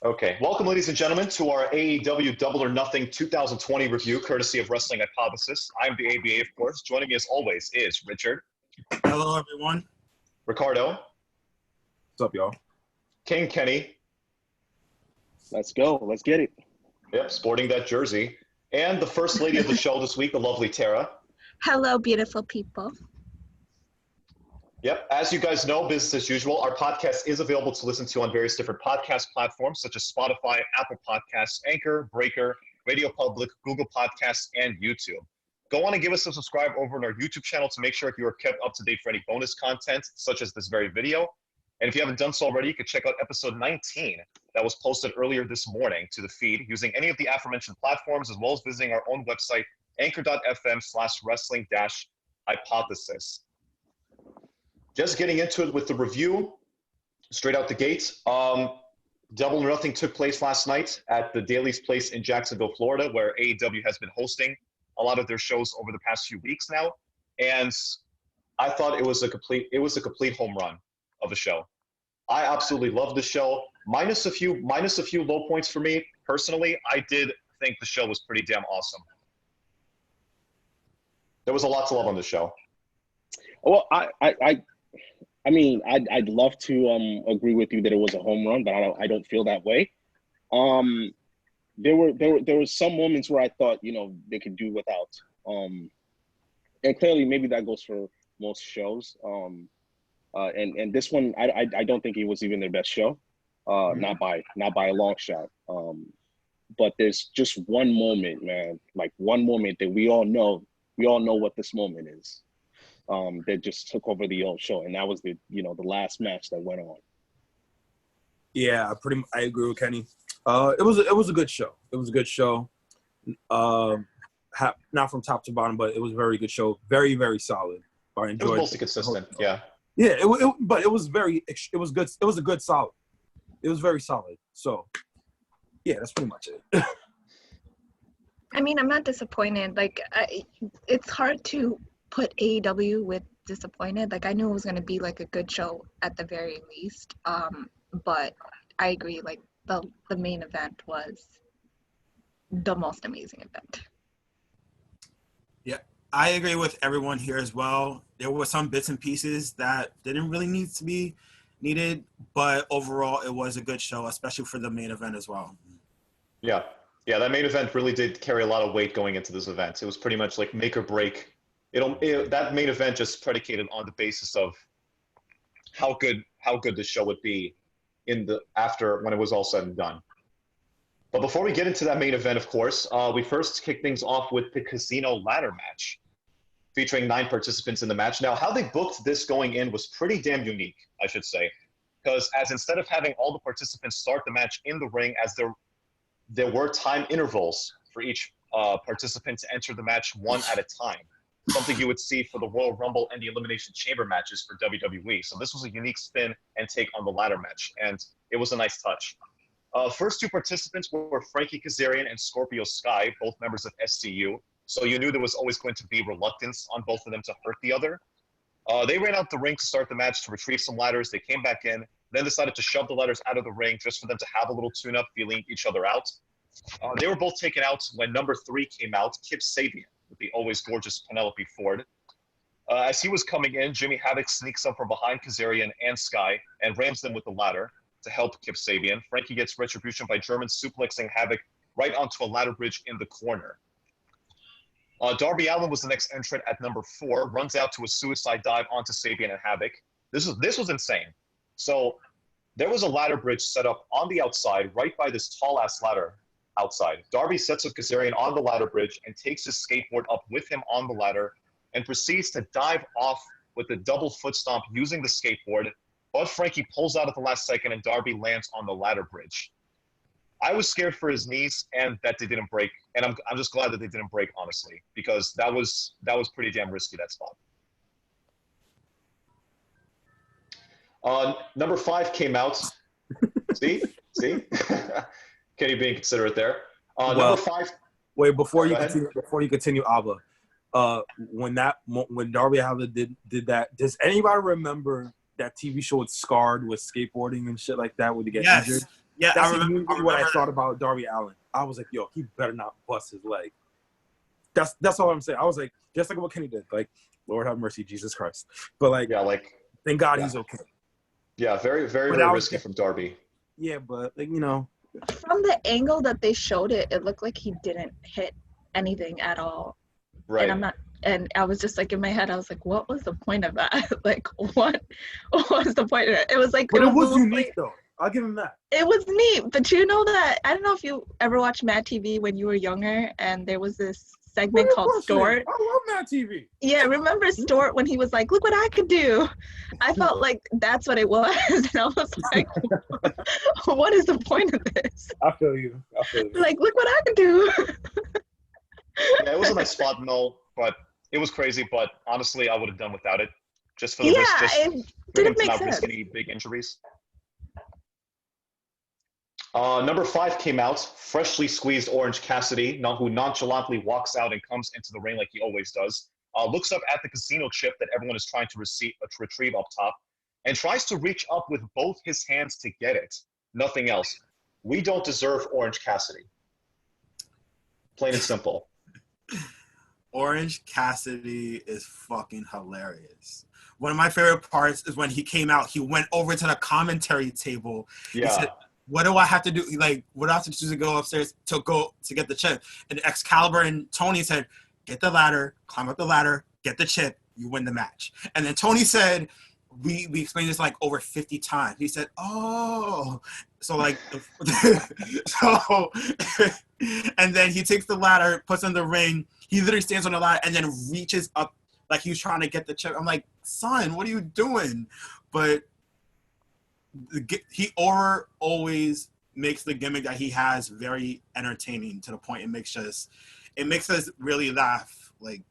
Okay, welcome, ladies and gentlemen, to our AEW Double or Nothing 2020 review, courtesy of Wrestling Hypothesis. I'm the ABA, of course. Joining me, as always, is Richard. Hello, everyone. Ricardo. What's up, y'all? King Kenny. Let's go. Let's get it. Yep, sporting that jersey. And the first lady of the show this week, the lovely Tara. Hello, beautiful people. Yep, as you guys know, business as usual, our podcast is available to listen to on various different podcast platforms, such as Spotify, Apple Podcasts, Anchor, Breaker, RadioPublic, Google Podcasts, and YouTube. Go on and give us a subscribe over on our YouTube channel to make sure you are kept up to date for any bonus content, such as this very video. And if you haven't done so already, you can check out episode 19 that was posted earlier this morning to the feed using any of the aforementioned platforms, as well as visiting our own website, anchor.fm/wrestling-hypothesis. Just getting into it with the review, straight out the gate. Double or Nothing took place last night at the Daly's Place in Jacksonville, Florida, where AEW has been hosting a lot of their shows over the past few weeks now. And I thought it was a complete home run of a show. I absolutely loved the show. Minus a few low points for me personally. I did think the show was pretty damn awesome. There was a lot to love on the show. Well, I mean, I'd love to agree with you that it was a home run, but I don't feel that way. There were some moments where I thought, they could do without. And clearly, maybe that goes for most shows. And this one, I don't think it was even their best show, not by a long shot. But there's just one moment, man, like one moment that we all know what this moment is. That just took over the old show, and that was the last match that went on. Yeah, I agree with Kenny. It was a good show. It was a good show. Not from top to bottom, but it was a very good show. Very, very solid. I enjoyed it. Was mostly consistent, yeah. Yeah, but it was good. It was a good solid. It was very solid. So, yeah, that's pretty much it. I mean, I'm not disappointed. Like, it's hard to put AEW with disappointed. Like, I knew it was going to be like a good show at the very least. But I agree, like the main event was the most amazing event. Yeah, I agree with everyone here as well. There were some bits and pieces that didn't really need to be needed, but overall it was a good show, especially for the main event as well. Yeah, that main event really did carry a lot of weight going into this event. It was pretty much like make or break. That main event just predicated on the basis of how good the show would be after when it was all said and done. But before we get into that main event, of course, we first kick things off with the Casino Ladder match, featuring 9 participants in the match. Now, how they booked this going in was pretty damn unique, I should say, because as instead of having all the participants start the match in the ring, as there were time intervals for each participant to enter the match one at a time. Something you would see for the Royal Rumble and the Elimination Chamber matches for WWE. So this was a unique spin and take on the ladder match, and it was a nice touch. First 2 participants were Frankie Kazarian and Scorpio Sky, both members of SCU. So you knew there was always going to be reluctance on both of them to hurt the other. They ran out the ring to start the match to retrieve some ladders. They came back in, then decided to shove the ladders out of the ring just for them to have a little tune-up, feeling each other out. They were both taken out when number 3 came out, Kip Sabian, with the always gorgeous Penelope Ford. As he was coming in, Jimmy Havoc sneaks up from behind Kazarian and Sky and rams them with the ladder to help Kip Sabian. Frankie gets retribution by German suplexing Havoc right onto a ladder bridge in the corner. Darby Allin was the next entrant at number 4, runs out to a suicide dive onto Sabian and Havoc. This was insane. So there was a ladder bridge set up on the outside, right by this tall-ass ladder outside. Darby sets up Kazarian on the ladder bridge and takes his skateboard up with him on the ladder and proceeds to dive off with a double foot stomp using the skateboard, but Frankie pulls out at the last second and Darby lands on the ladder bridge. I was scared for his knees and that they didn't break, and I'm just glad that they didn't break, honestly, because that was pretty damn risky, that spot. Number 5 came out. See? Kenny being considerate there. Number 5. Wait, before you continue, Abba. When Darby Allin did that, does anybody remember that TV show with Scarred with skateboarding and shit like that, where they get injured? Yeah, That's I remember. immediately what I thought about Darby Allin. I was like, yo, he better not bust his leg. That's all I'm saying. I was like, just like what Kenny did. Like, Lord have mercy, Jesus Christ. But like, Yeah, like thank God he's okay. yeah, very, very, But very I was- risky from Darby. Yeah, but like, you know, From the angle that they showed it, it looked like he didn't hit anything at all. Right. And I was just like, in my head, I was like, what was the point of that? Like, what was the point of it? It was like, but it was mostly- unique though. I'll give him that. It was neat, but you know that, I don't know if you ever watched Mad TV when you were younger, and there was this segment called Stort. I love Mad TV. Yeah, remember Stort when he was like, look what I could do? I felt like that's what it was. And I was like, what is the point of this? I feel you. Like, look what I could do. Yeah, it was a nice spot and all, but it was crazy. But honestly, I would have done without it, just for the risk. Just it for him didn't to make not sense. risk any big injuries. Number 5 came out, freshly squeezed Orange Cassidy, who nonchalantly walks out and comes into the ring like he always does. Looks up at the casino chip that everyone is trying to retrieve up top, and tries to reach up with both his hands to get it. Nothing else. We don't deserve Orange Cassidy. Plain and simple. Orange Cassidy is fucking hilarious. One of my favorite parts is when he came out, he went over to the commentary table. Yeah. He said, what do I have to do? Like, what do I have to do to go upstairs to get the chip? And Excalibur and Tony said, get the ladder, climb up the ladder, get the chip, you win the match. And then Tony said, we explained this like over 50 times. He said, oh. So like, so, and then he takes the ladder, puts in the ring. He literally stands on the ladder and then reaches up like he was trying to get the chip. I'm like, son, what are you doing? But he always makes the gimmick that he has very entertaining to the point it makes us really laugh, like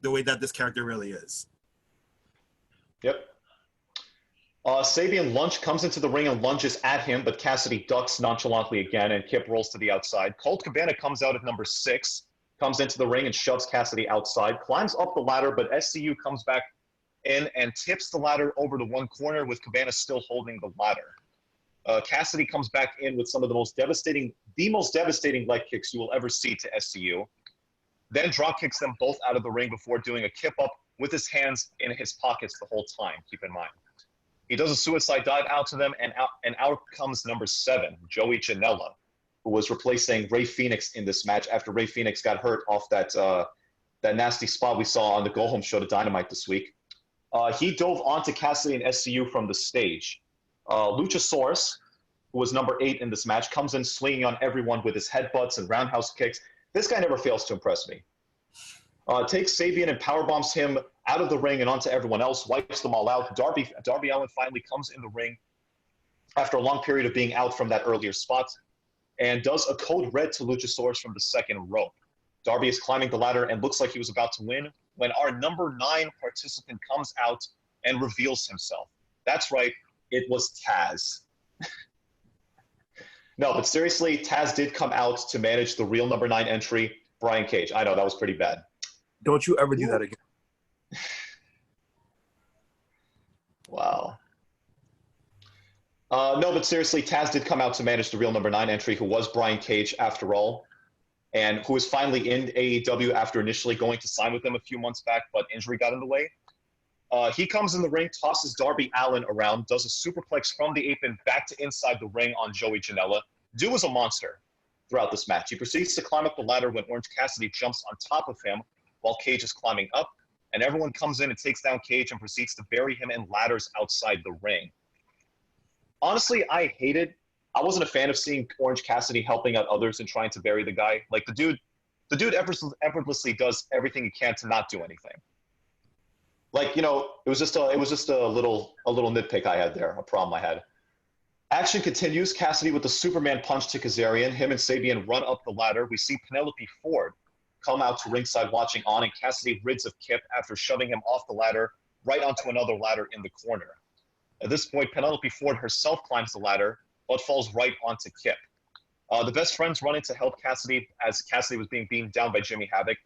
the way that this character really is. Yep. Sabian Lunch comes into the ring and lunges at him, but Cassidy ducks nonchalantly again, and Kip rolls to the outside. Colt Cabana comes out at number 6, comes into the ring and shoves Cassidy outside, climbs up the ladder, but SCU comes back in and tips the ladder over to one corner with Cabana still holding the ladder. Cassidy comes back in with some of the most devastating leg kicks you will ever see to SCU. Then drop kicks them both out of the ring before doing a kip up with his hands in his pockets the whole time, keep in mind. He does a suicide dive out to them, and out comes number 7, Joey Janela, who was replacing Rey Fenix in this match after Rey Fenix got hurt off that nasty spot we saw on the Go Home show to Dynamite this week. He dove onto Cassidy and SCU from the stage. Luchasaurus, who was number 8 in this match, comes in swinging on everyone with his headbutts and roundhouse kicks. This guy never fails to impress me. Takes Sabian and powerbombs him out of the ring and onto everyone else, wipes them all out. Darby Allin finally comes in the ring after a long period of being out from that earlier spot and does a code red to Luchasaurus from the second rope. Darby is climbing the ladder and looks like he was about to win when our number 9 participant comes out and reveals himself. That's right, it was Taz. No, but seriously, Taz did come out to manage the real number 9 entry, Brian Cage. I know, that was pretty bad. Don't you ever do that again. Wow. No, but seriously, Taz did come out to manage the real number 9 entry, who was Brian Cage after all, and who was finally in AEW after initially going to sign with them a few months back, but injury got in the way. He comes in the ring, tosses Darby Allin around, does a superplex from the apron back to inside the ring on Joey Janela. Dude was a monster throughout this match. He proceeds to climb up the ladder when Orange Cassidy jumps on top of him while Cage is climbing up, and everyone comes in and takes down Cage and proceeds to bury him in ladders outside the ring. Honestly, I wasn't a fan of seeing Orange Cassidy helping out others and trying to bury the guy. Like, the dude effortlessly does everything he can to not do anything. Like, you know, it was just a little nitpick I had there, a problem I had. Action continues. Cassidy with the Superman punch to Kazarian. Him and Sabian run up the ladder. We see Penelope Ford come out to ringside watching on, and Cassidy rids of Kip after shoving him off the ladder right onto another ladder in the corner. At this point, Penelope Ford herself climbs the ladder, but falls right onto Kip. The best friends run in to help Cassidy as Cassidy was being beamed down by Jimmy Havoc.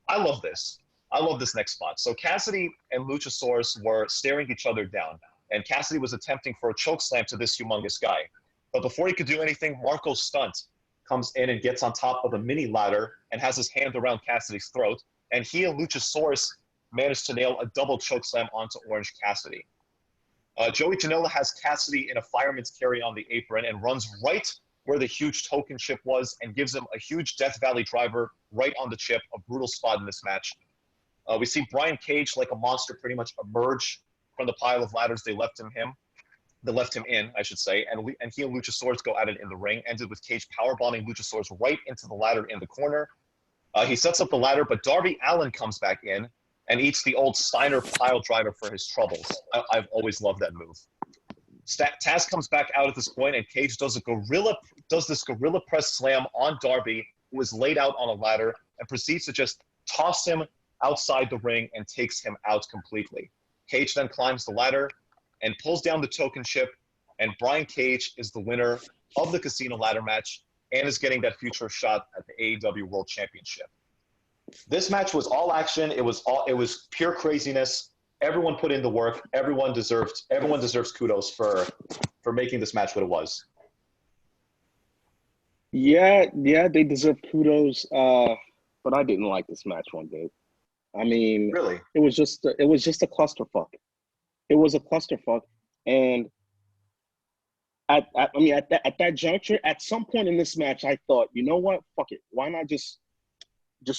I love this. I love this next spot. So Cassidy and Luchasaurus were staring each other down, and Cassidy was attempting for a chokeslam to this humongous guy. But before he could do anything, Marco Stunt comes in and gets on top of a mini ladder and has his hand around Cassidy's throat. And he and Luchasaurus managed to nail a double chokeslam onto Orange Cassidy. Joey Janela has Cassidy in a fireman's carry on the apron and runs right where the huge token chip was and gives him a huge Death Valley driver right on the chip, a brutal spot in this match. We see Brian Cage, like a monster, pretty much emerge from the pile of ladders they left him in, I should say, and he and Luchasaurus go at it in the ring, ended with Cage powerbombing Luchasaurus right into the ladder in the corner. He sets up the ladder, but Darby Allin comes back in and eats the old Steiner pile driver for his troubles. I've always loved that move. Taz comes back out at this point, and Cage does this gorilla press slam on Darby, who is laid out on a ladder, and proceeds to just toss him outside the ring and takes him out completely. Cage then climbs the ladder and pulls down the token chip, and Brian Cage is the winner of the Casino Ladder match and is getting that future shot at the AEW World Championship. This match was all action. It was pure craziness. Everyone put in the work. Everyone deserves kudos for making this match what it was. Yeah, they deserve kudos. But I didn't like this match one bit. I mean, Really? it was just a clusterfuck. It was a clusterfuck, and at that juncture, at some point in this match, I thought, you know what, fuck it, why not just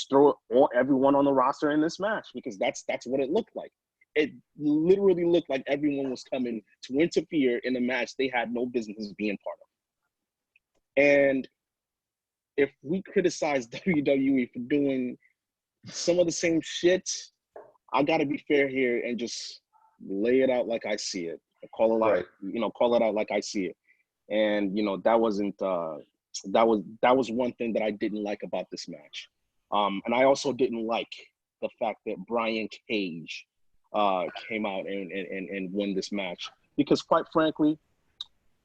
throw everyone on the roster in this match, because that's what it looked like. It literally looked like everyone was coming to interfere in a match they had no business being part of. And if we criticize WWE for doing some of the same shit, I gotta be fair here and just lay it out like I see it. Call it out, call it out like I see it. And that was one thing that I didn't like about this match. And I also didn't like the fact that Brian Cage came out and won this match, because quite frankly,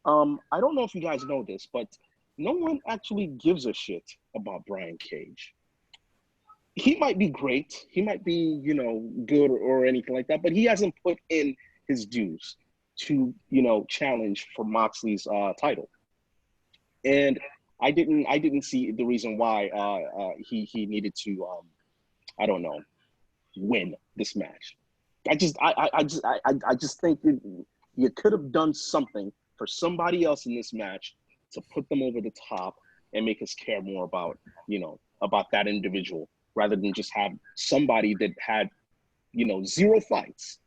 I don't know if you guys know this, but no one actually gives a shit about Brian Cage. He might be great, he might be good or anything like that, but he hasn't put in his dues to challenge for Moxley's title. And I didn't see the reason why he needed to win this match. I just think that you could have done something for somebody else in this match to put them over the top and make us care more about that individual, rather than just have somebody that had zero fights,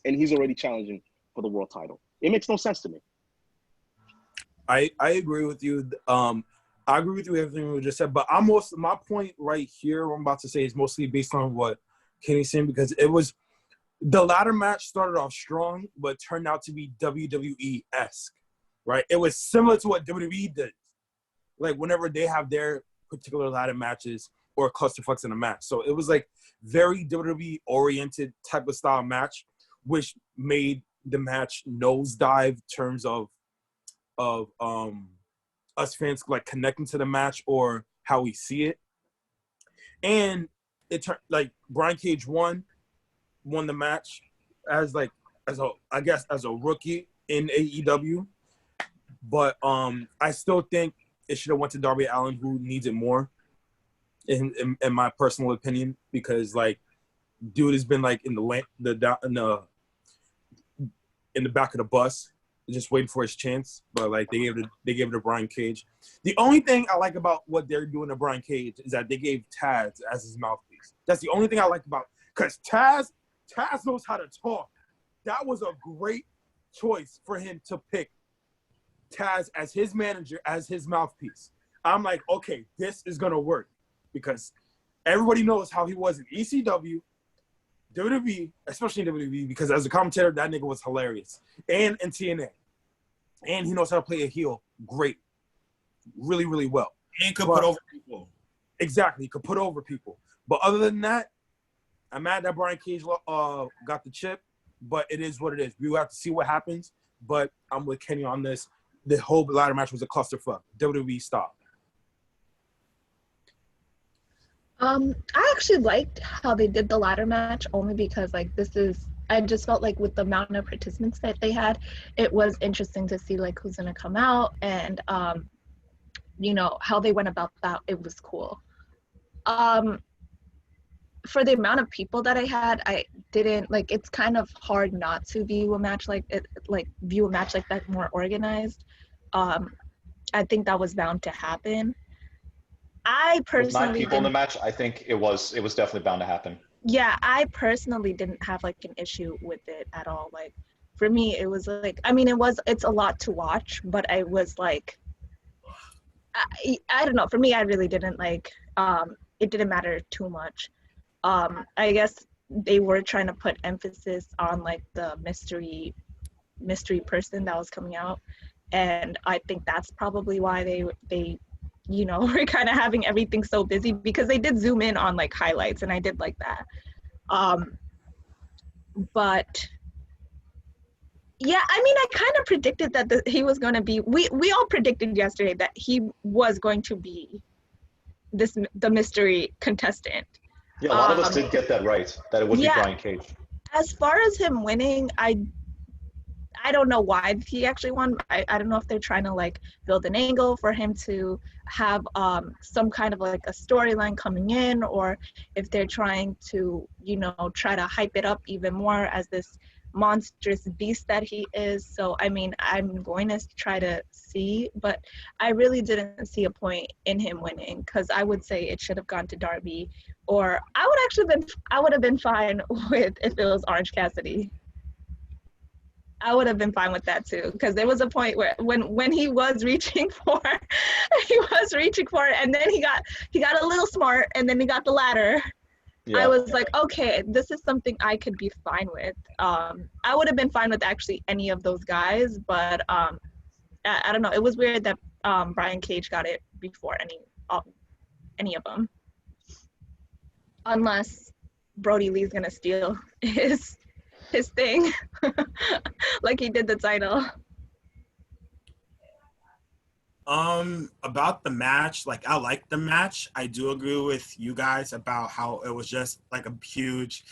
and he's already challenging for the world title. It makes no sense to me. I agree with you. I agree with you everything we just said, but my point right here, what I'm about to say, is mostly based on what Kenny's saying, because it was the ladder match started off strong, but turned out to be WWE-esque, right? It was similar to what WWE did, like whenever they have their particular ladder matches or clusterfucks in a match. So it was like very WWE-oriented type of style match, which made the match nosedive in terms of us fans like connecting to the match or how we see it. And it turned like Brian Cage won the match as a rookie in AEW. But I still think it should have went to Darby Allin, who needs it more, in my personal opinion, because like dude has been like in the back of the bus, just waiting for his chance. But like they gave it to Brian Cage. The only thing I like about what they're doing to Brian Cage is that they gave Taz as his mouthpiece. That's the only thing I like about, because Taz knows how to talk. That was a great choice for him to pick Taz as his manager, as his mouthpiece. I'm like, okay, this is gonna work, because everybody knows how he was in ECW, WWE, especially in WWE, because as a commentator, that nigga was hilarious. And in TNA. And he knows how to play a heel great. Really, really well. And could put over people. Exactly. He could put over people. But other than that, I'm mad that Brian Cage got the chip, but it is what it is. We will have to see what happens, but I'm with Kenny on this. The whole ladder match was a clusterfuck. WWE style. I actually liked how they did the ladder match, only because like this is I just felt like with the amount of participants that they had, it was interesting to see like who's gonna come out and you know, how they went about that. It was cool. For the amount of people that I had, I didn't like. It's kind of hard not to view a match like it, like view a match like that more organized. I think that was bound to happen. I With 9 personally people in the didn't. match, I think it was definitely bound to happen. Yeah, I personally didn't have like an issue with it at all. Like for me, it was like, I mean, it's a lot to watch, but I was like, I don't know. For me, I really didn't like. It didn't matter too much. I guess they were trying to put emphasis on like the mystery person that was coming out, and I think that's probably why they you know were kind of having everything so busy, because they did zoom in on like highlights, and I did like that. But yeah, I mean, I kind of predicted that he was going to be. We all predicted yesterday that he was going to be the mystery contestant. Yeah, a lot of us did get that right, that it would be Yeah, Brian Cage. as far as him winning, I don't know why he actually won. I don't know if they're trying to like build an angle for him to have some kind of like a storyline coming in, or if they're trying to, you know, try to hype it up even more as this monstrous beast that he is. So I mean, I'm going to try to see, but I really didn't see a point in him winning, because I would say it should have gone to Darby, or I would have been fine with if it was Orange Cassidy. I would have been fine with that too, because there was a point where when he was reaching for it, and then he got a little smart, and then he got the ladder. Yeah. I was like, okay, this is something I could be fine with. I would have been fine with actually any of those guys, but I don't know. It was weird that Brian Cage got it before any of them, unless Brody Lee's gonna steal his thing like he did the title. About the match, like I liked the match. I do agree with you guys about how it was just like a huge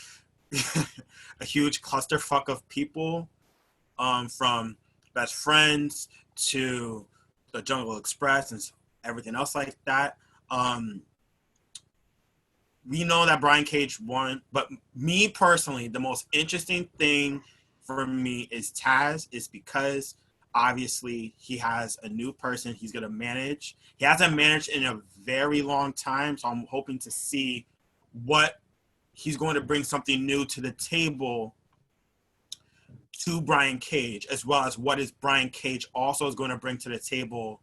a huge clusterfuck of people, from Best Friends to the Jungle Express and everything else like that. We know that Brian Cage won, but me personally, the most interesting thing for me is Taz, is because obviously he has a new person he's going to manage. He hasn't managed in a very long time, so I'm hoping to see what he's going to bring something new to the table to Brian Cage, as well as what is Brian Cage also is going to bring to the table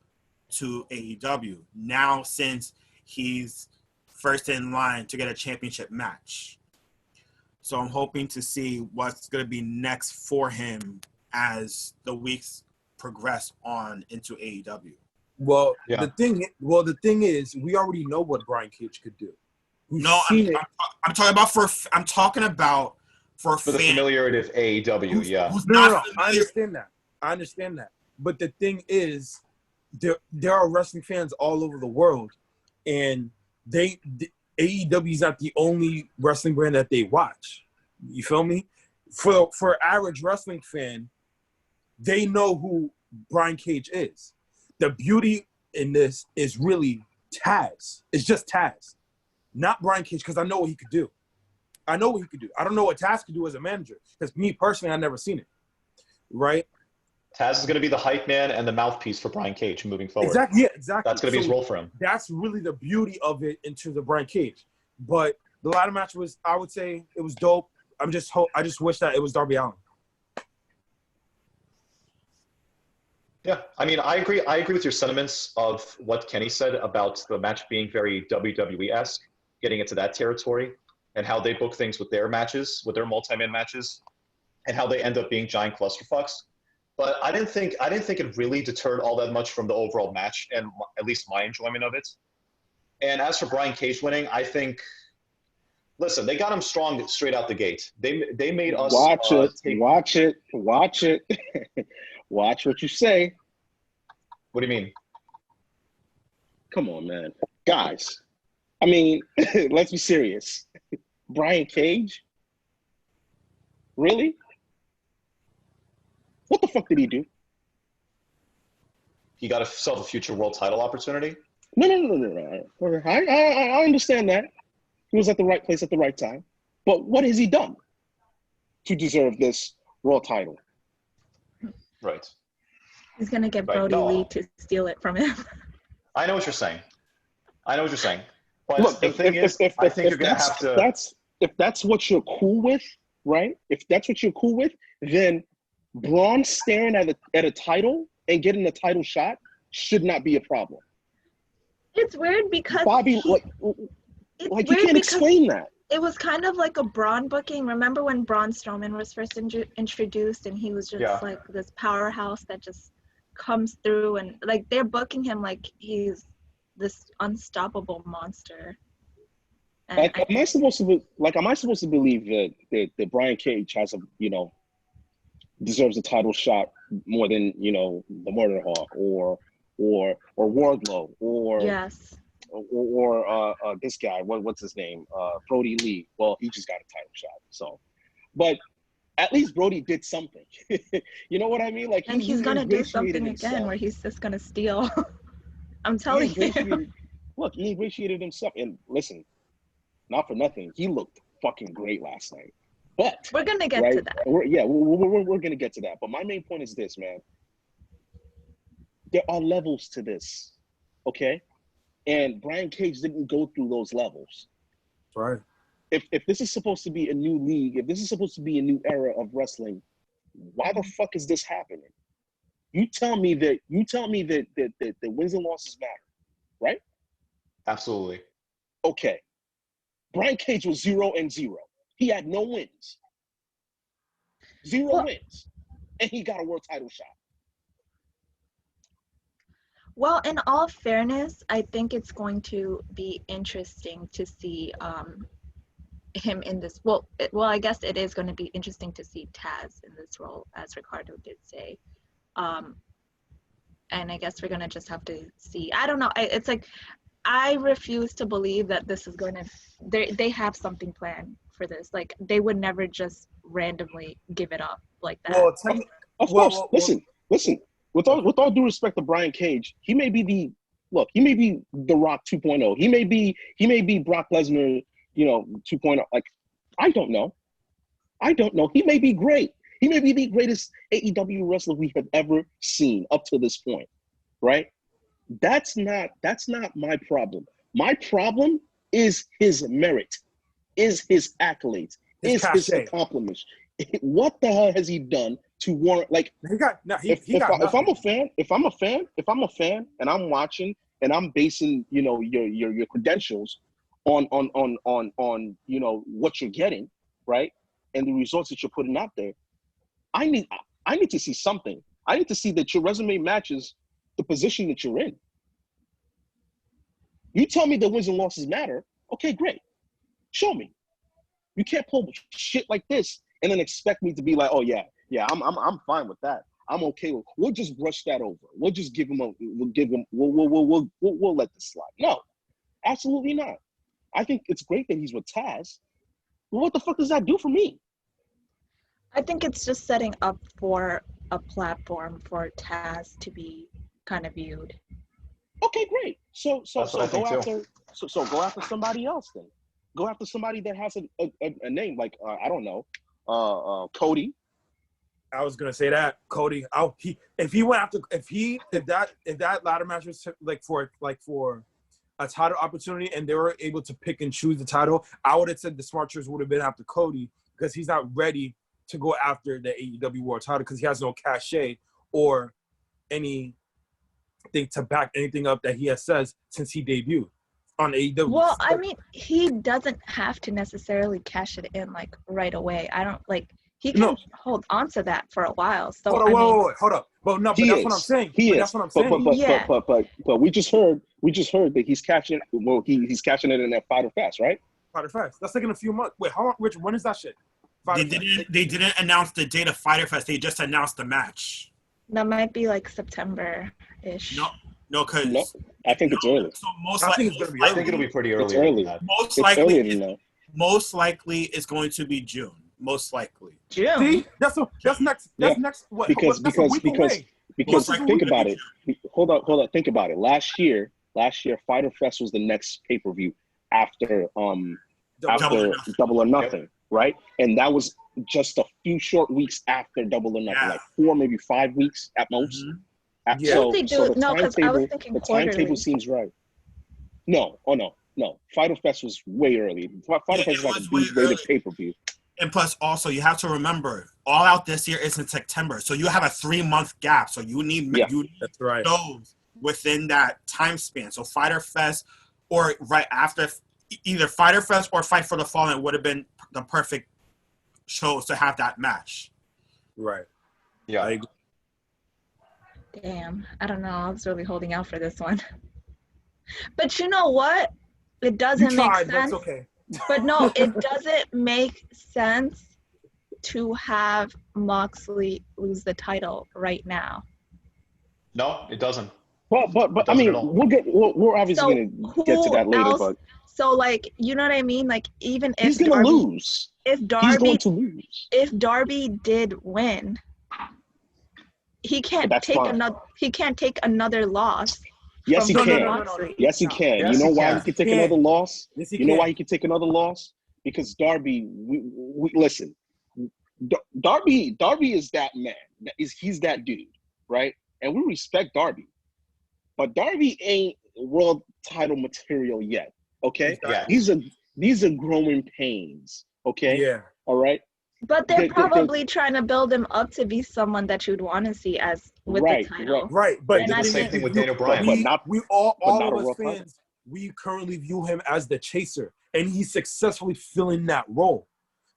to AEW. Now, since he's first in line to get a championship match. So I'm hoping to see what's going to be next for him as the weeks progress on into AEW. Well, Yeah. the thing is, we already know what Brian Cage could do. I'm talking about for the familiarity of AEW, yeah. No. I understand that. But the thing is, there are wrestling fans all over the world, and AEW is not the only wrestling brand that they watch. You feel me? For average wrestling fan, they know who Brian Cage is. The beauty in this is really Taz. It's just Taz, not Brian Cage, because I know what he could do. I know what he could do. I don't know what Taz could do as a manager, because me personally, I've never seen it. Right? Taz is going to be the hype man and the mouthpiece for Brian Cage moving forward. Exactly. Yeah, exactly. That's going to be his role for him. That's really the beauty of it in terms of Brian Cage. But the ladder match was, I would say, it was dope. I just wish that it was Darby Allin. Yeah, I mean, I agree with your sentiments of what Kenny said about the match being very WWE-esque, getting into that territory, and how they book things with their matches, with their multi-man matches, and how they end up being giant clusterfucks. But I didn't think it really deterred all that much from the overall match, and at least my enjoyment of it. And as for Brian Cage winning, I think, listen, they got him strong straight out the gate. They made us watch it. Watch what you say. What do you mean? Come on, man, guys. I mean, let's be serious. Brian Cage. Really? What the fuck did he do? He got himself a future world title opportunity. No. I understand that. He was at the right place at the right time. But what has he done to deserve this world title? Right. He's gonna get Right. Brody No. Lee to steal it from him. I know what you're saying. But Look, the thing is, I think you're going to have to. If that's what you're cool with, right? If that's what you're cool with, then Braun staring at a title and getting a title shot should not be a problem. It's weird because Bobby, you can't explain that. It was kind of like a Braun booking. Remember when Braun Strowman was first introduced, and he was just like this powerhouse that just comes through, and like they're booking him like he's this unstoppable monster. And am I supposed to believe that Brian Cage has deserves a title shot more than the Murder Hawk or Wardlow or yes. or this guy, what's his name? Brody Lee. Well, he just got a title shot. So, but at least Brody did something. You know what I mean? Like, and he's gonna do something again where he's just gonna steal. I'm telling you. Look, he ingratiated himself. And listen, not for nothing, he looked fucking great last night. But we're gonna get to that. We're gonna get to that. But my main point is this, man. There are levels to this, okay? And Brian Cage didn't go through those levels. Right. If this is supposed to be a new league, if this is supposed to be a new era of wrestling, why the fuck is this happening? You tell me that wins and losses matter, right? Absolutely. Okay. Brian Cage was 0-0. He had no wins. Zero wins. And he got a world title shot. Well, in all fairness, I think it's going to be interesting to see him in this. Well, I guess it is going to be interesting to see Taz in this role, as Ricardo did say. And I guess we're going to just have to see. I don't know. It's like I refuse to believe that this is going to. They have something planned for this. Like they would never just randomly give it up like that. Well, of course. Listen. With all due respect to Brian Cage, he may be The Rock 2.0. He may be Brock Lesnar, 2.0. Like, I don't know. He may be great. He may be the greatest AEW wrestler we have ever seen up to this point, right? That's not my problem. My problem is his merit, is his accolades, his accomplishments. What the hell has he done to warrant? Like, if I'm a fan, and I'm watching and I'm basing, your credentials on what you're getting, right, and the results that you're putting out there, I need to see something. I need to see that your resume matches the position that you're in. You tell me that wins and losses matter. Okay, great. Show me. You can't pull shit like this and then expect me to be like, oh yeah, I'm fine with that. I'm okay with. We'll just brush that over. We'll just give him we'll let this slide. No, absolutely not. I think it's great that he's with Taz. But what the fuck does that do for me? I think it's just setting up for a platform for Taz to be kind of viewed. Okay, great. So go after somebody else then. Go after somebody that has a name like I don't know, Cody. I was gonna say that Cody. If that ladder match was for a title opportunity and they were able to pick and choose the title, I would have said the smart choice would have been after Cody because he's not ready to go after the AEW World Title because he has no cachet or anything to back anything up that he has said since he debuted on AEW. Well, I mean, he doesn't have to necessarily cash it in like right away. I don't like. He can hold on to that for a while. So hold up. But that's what I'm saying. That's what I'm saying. But we just heard that he's cashing. Well, he's cashing it in that Fighter Fest, right? Fighter Fest. That's like in a few months. Wait, how long? Richard, when is that shit? They didn't announce the date of Fighter Fest. They just announced the match. That might be like September-ish. No, because I think it's early. So I think it'll be pretty early. It's early. Most likely, it's going to be June. most likely. June. See, that's next. That's Yeah. next. What? Because That's a week away. because Most think likely. about it. Hold on. Think about it. Last year, Fyter Fest was the next pay-per-view after Double or Nothing, right? And that was just a few short weeks after Double or Nothing, Yeah. like 4, maybe 5 weeks at most. Mhm. Yeah. So, They do so it- the no, 'cause I was thinking the timetable quarterly. seems right. No. Fyter Fest was way early. Fyter Yeah, Fest it is like a was way B-rated early. pay-per-view. And plus, also, you have to remember, All Out this year is in September, so you have a 3-month gap. So you need Yeah. That's right. shows within that time span. So Fyter Fest, or right after, either Fyter Fest or Fight for the Fallen would have been the perfect shows to have that match. Right. Yeah. Like, Damn, I don't know. I was really holding out for this one. But you know what? It you doesn't make tried. That's sense. okay. But no, it doesn't make sense to have Moxley lose the title right now. No, it doesn't. But It I doesn't mean, at all. we're obviously So gonna get to that who later. else? But So like, you know what I mean? Like, even if he's gonna Darby, lose. if He's Darby, going to lose. if Darby did win, he can't That's take fine. another. He can't take another loss. Yes, he from can. Moxley. Yes, he can. Yes, you know he why can. he can take He can. another loss? Yes, he You know can. why he can take another loss? Because Darby, we listen. Darby is that man. He's that dude, right? And we respect Darby, but Darby ain't world title material yet. Okay, Yeah. these are growing pains. Okay, Yeah. all right. But they're The- probably trying to build him up to be someone that you'd want to see as with Right, the title. Right. But And They did I the same think- thing with you- Daniel Bryan. But not- we all not of a us world title. fans, we currently view him as the chaser, and he's successfully filling that role.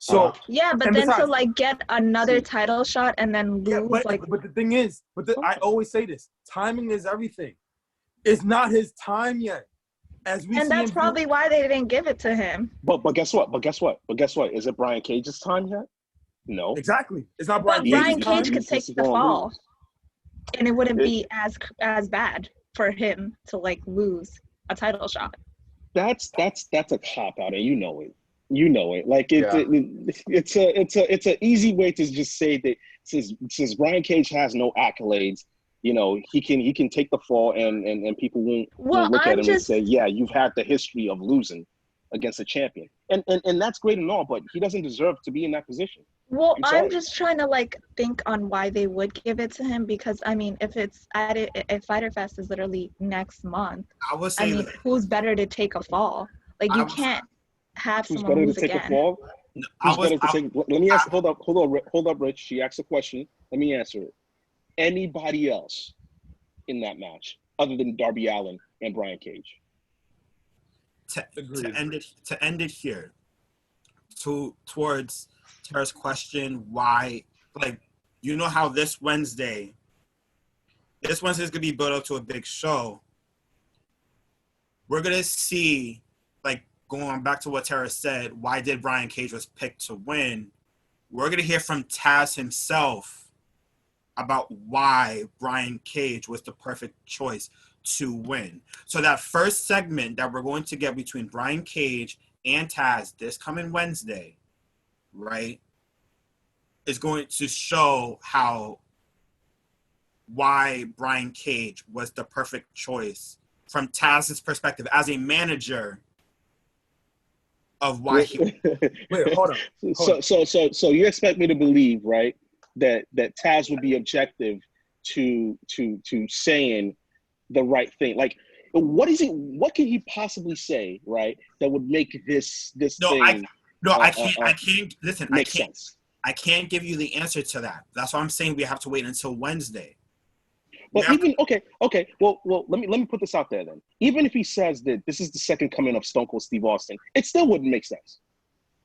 So Uh-huh. Yeah, but And then to besides- like get another title shot and then lose, yeah, but the thing is, I always say this: timing is everything. It's not his time yet. As we and see that's him probably why they didn't give it to him. But guess what? Is it Brian Cage's time yet? No. exactly. It's not But Brian Brian Cage's Cage time. could take He's the gonna fall, lose. and it wouldn't It- be as bad for him to like lose a title shot. That's a cop out, and you know it. You know it. Like Yeah. it's a easy way to just say that since Brian Cage has no accolades, you know, he can take the fall and people won't look at him and say, yeah, you've had the history of losing against a champion. And that's great and all, but he doesn't deserve to be in that position. Well, I'm sorry. I'm just trying to like think on why they would give it to him, because I mean, if Fyter Fest is literally next month, I would I say mean, who's better to take a fall? Like, you can't have Who's someone better lose to take again. a fall? Who's better to take? Let me ask. Hold up, Rich. She asked a question. Let me answer it. Anybody else in that match other than Darby Allin and Brian Cage? to Agreed. end it here, towards Tara's question, why, like, you know how this Wednesday is gonna be built up to a big show. We're gonna see, like, going back to what Tara said, why did Brian Cage was picked to win? We're gonna hear from Taz himself about why Brian Cage was the perfect choice to win. So that first segment that we're going to get between Brian Cage and Taz this coming Wednesday, right, is going to show why Brian Cage was the perfect choice from Taz's perspective as a manager of why he. Wait, hold on. So you expect me to believe, right, that Taz would be objective to saying the right thing? Like, what can he possibly say, right, that would make this thing I can't listen. make sense? I can't give you the answer to that. That's why I'm saying we have to wait until Wednesday. But even okay. Well, let me put this out there then. Even if he says that this is the second coming of Stone Cold Steve Austin, it still wouldn't make sense.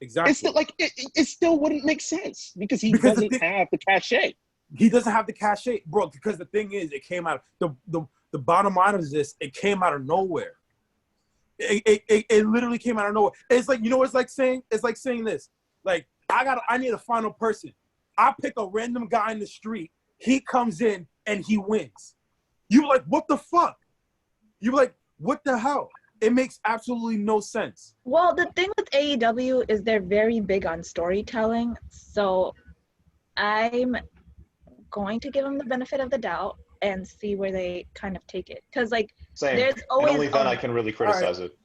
Exactly. It's still like it still wouldn't make sense because he Because doesn't have the cachet. He doesn't have the cachet, bro. Because the thing is, it came out. The bottom line of this, it came out of nowhere. It literally came out of nowhere. It's like, you know what it's like saying? It's like saying this. Like, I need a final person. I pick a random guy in the street. He comes in and he wins. You like, what the fuck? You like, what the hell? It makes absolutely no sense. Well, the thing with AEW is they're very big on storytelling, so I'm going to give them the benefit of the doubt and see where they kind of take it. Because, like, Same. there's And always only then I can really criticize it.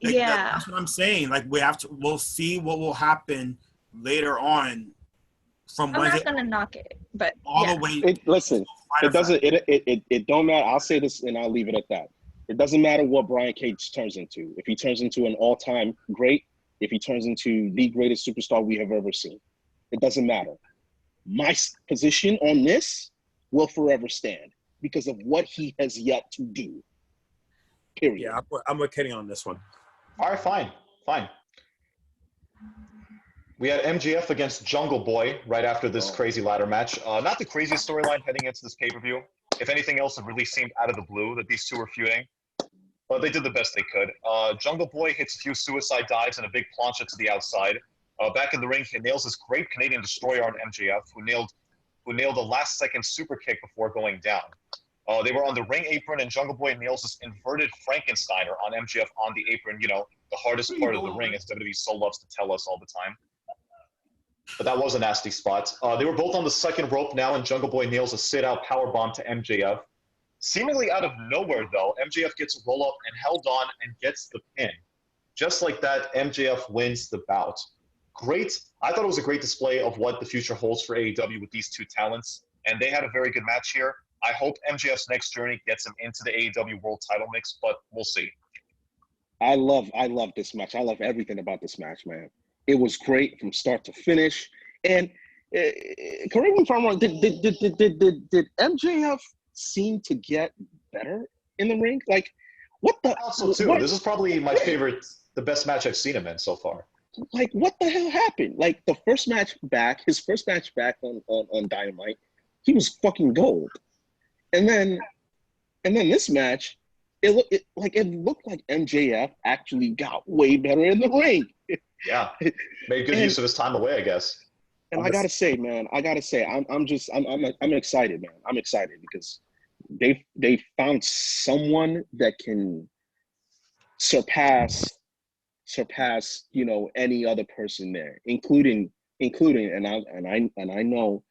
Like, yeah. that's what I'm saying. Like, we'll see what will happen later on from I'm Wednesday not gonna knock it, but all yeah. the way. Listen, Fighter it doesn't. It don't matter. I'll say this and I'll leave it at that. It doesn't matter what Brian Cage turns into. If he turns into an all-time great, if he turns into the greatest superstar we have ever seen, it doesn't matter. My position on this will forever stand because of what he has yet to do. Period. Yeah, I'm with Kenny on this one. All right, fine. We had MGF against Jungle Boy right after this crazy ladder match. Not the craziest storyline heading into this pay-per-view. If anything else, it really seemed out of the blue that these two were feuding. But they did the best they could. Jungle Boy hits a few suicide dives and a big plancha to the outside. Back in the ring, he nails this great Canadian Destroyer on MJF, who nailed a last-second super kick before going down. They were on the ring apron, and Jungle Boy nails this inverted Frankensteiner on MJF on the apron. You know, the hardest part of the ring, as WWE so loves to tell us all the time. But that was a nasty spot. They were both on the second rope now, and Jungle Boy nails a sit-out powerbomb to MJF. Seemingly out of nowhere, though, MJF gets a roll-up and held on and gets the pin. Just like that, MJF wins the bout. Great. I thought it was a great display of what the future holds for AEW with these two talents, and they had a very good match here. I hope MJF's next journey gets him into the AEW World Title mix, but we'll see. I love this match. I love everything about this match, man. It was great from start to finish. And correct me if I'm wrong. Did MJF seem to get better in the ring? Like, what the? Also, too, this is probably my favorite, the best match I've seen him in so far. Like, what the hell happened? Like, his first match back on Dynamite, he was fucking gold. And then this match, it looked like MJF actually got way better in the ring. Yeah, made good use of his time away, I guess. And I gotta say, man, I'm excited, man. I'm excited because they found someone that can surpass any other person there, including and I know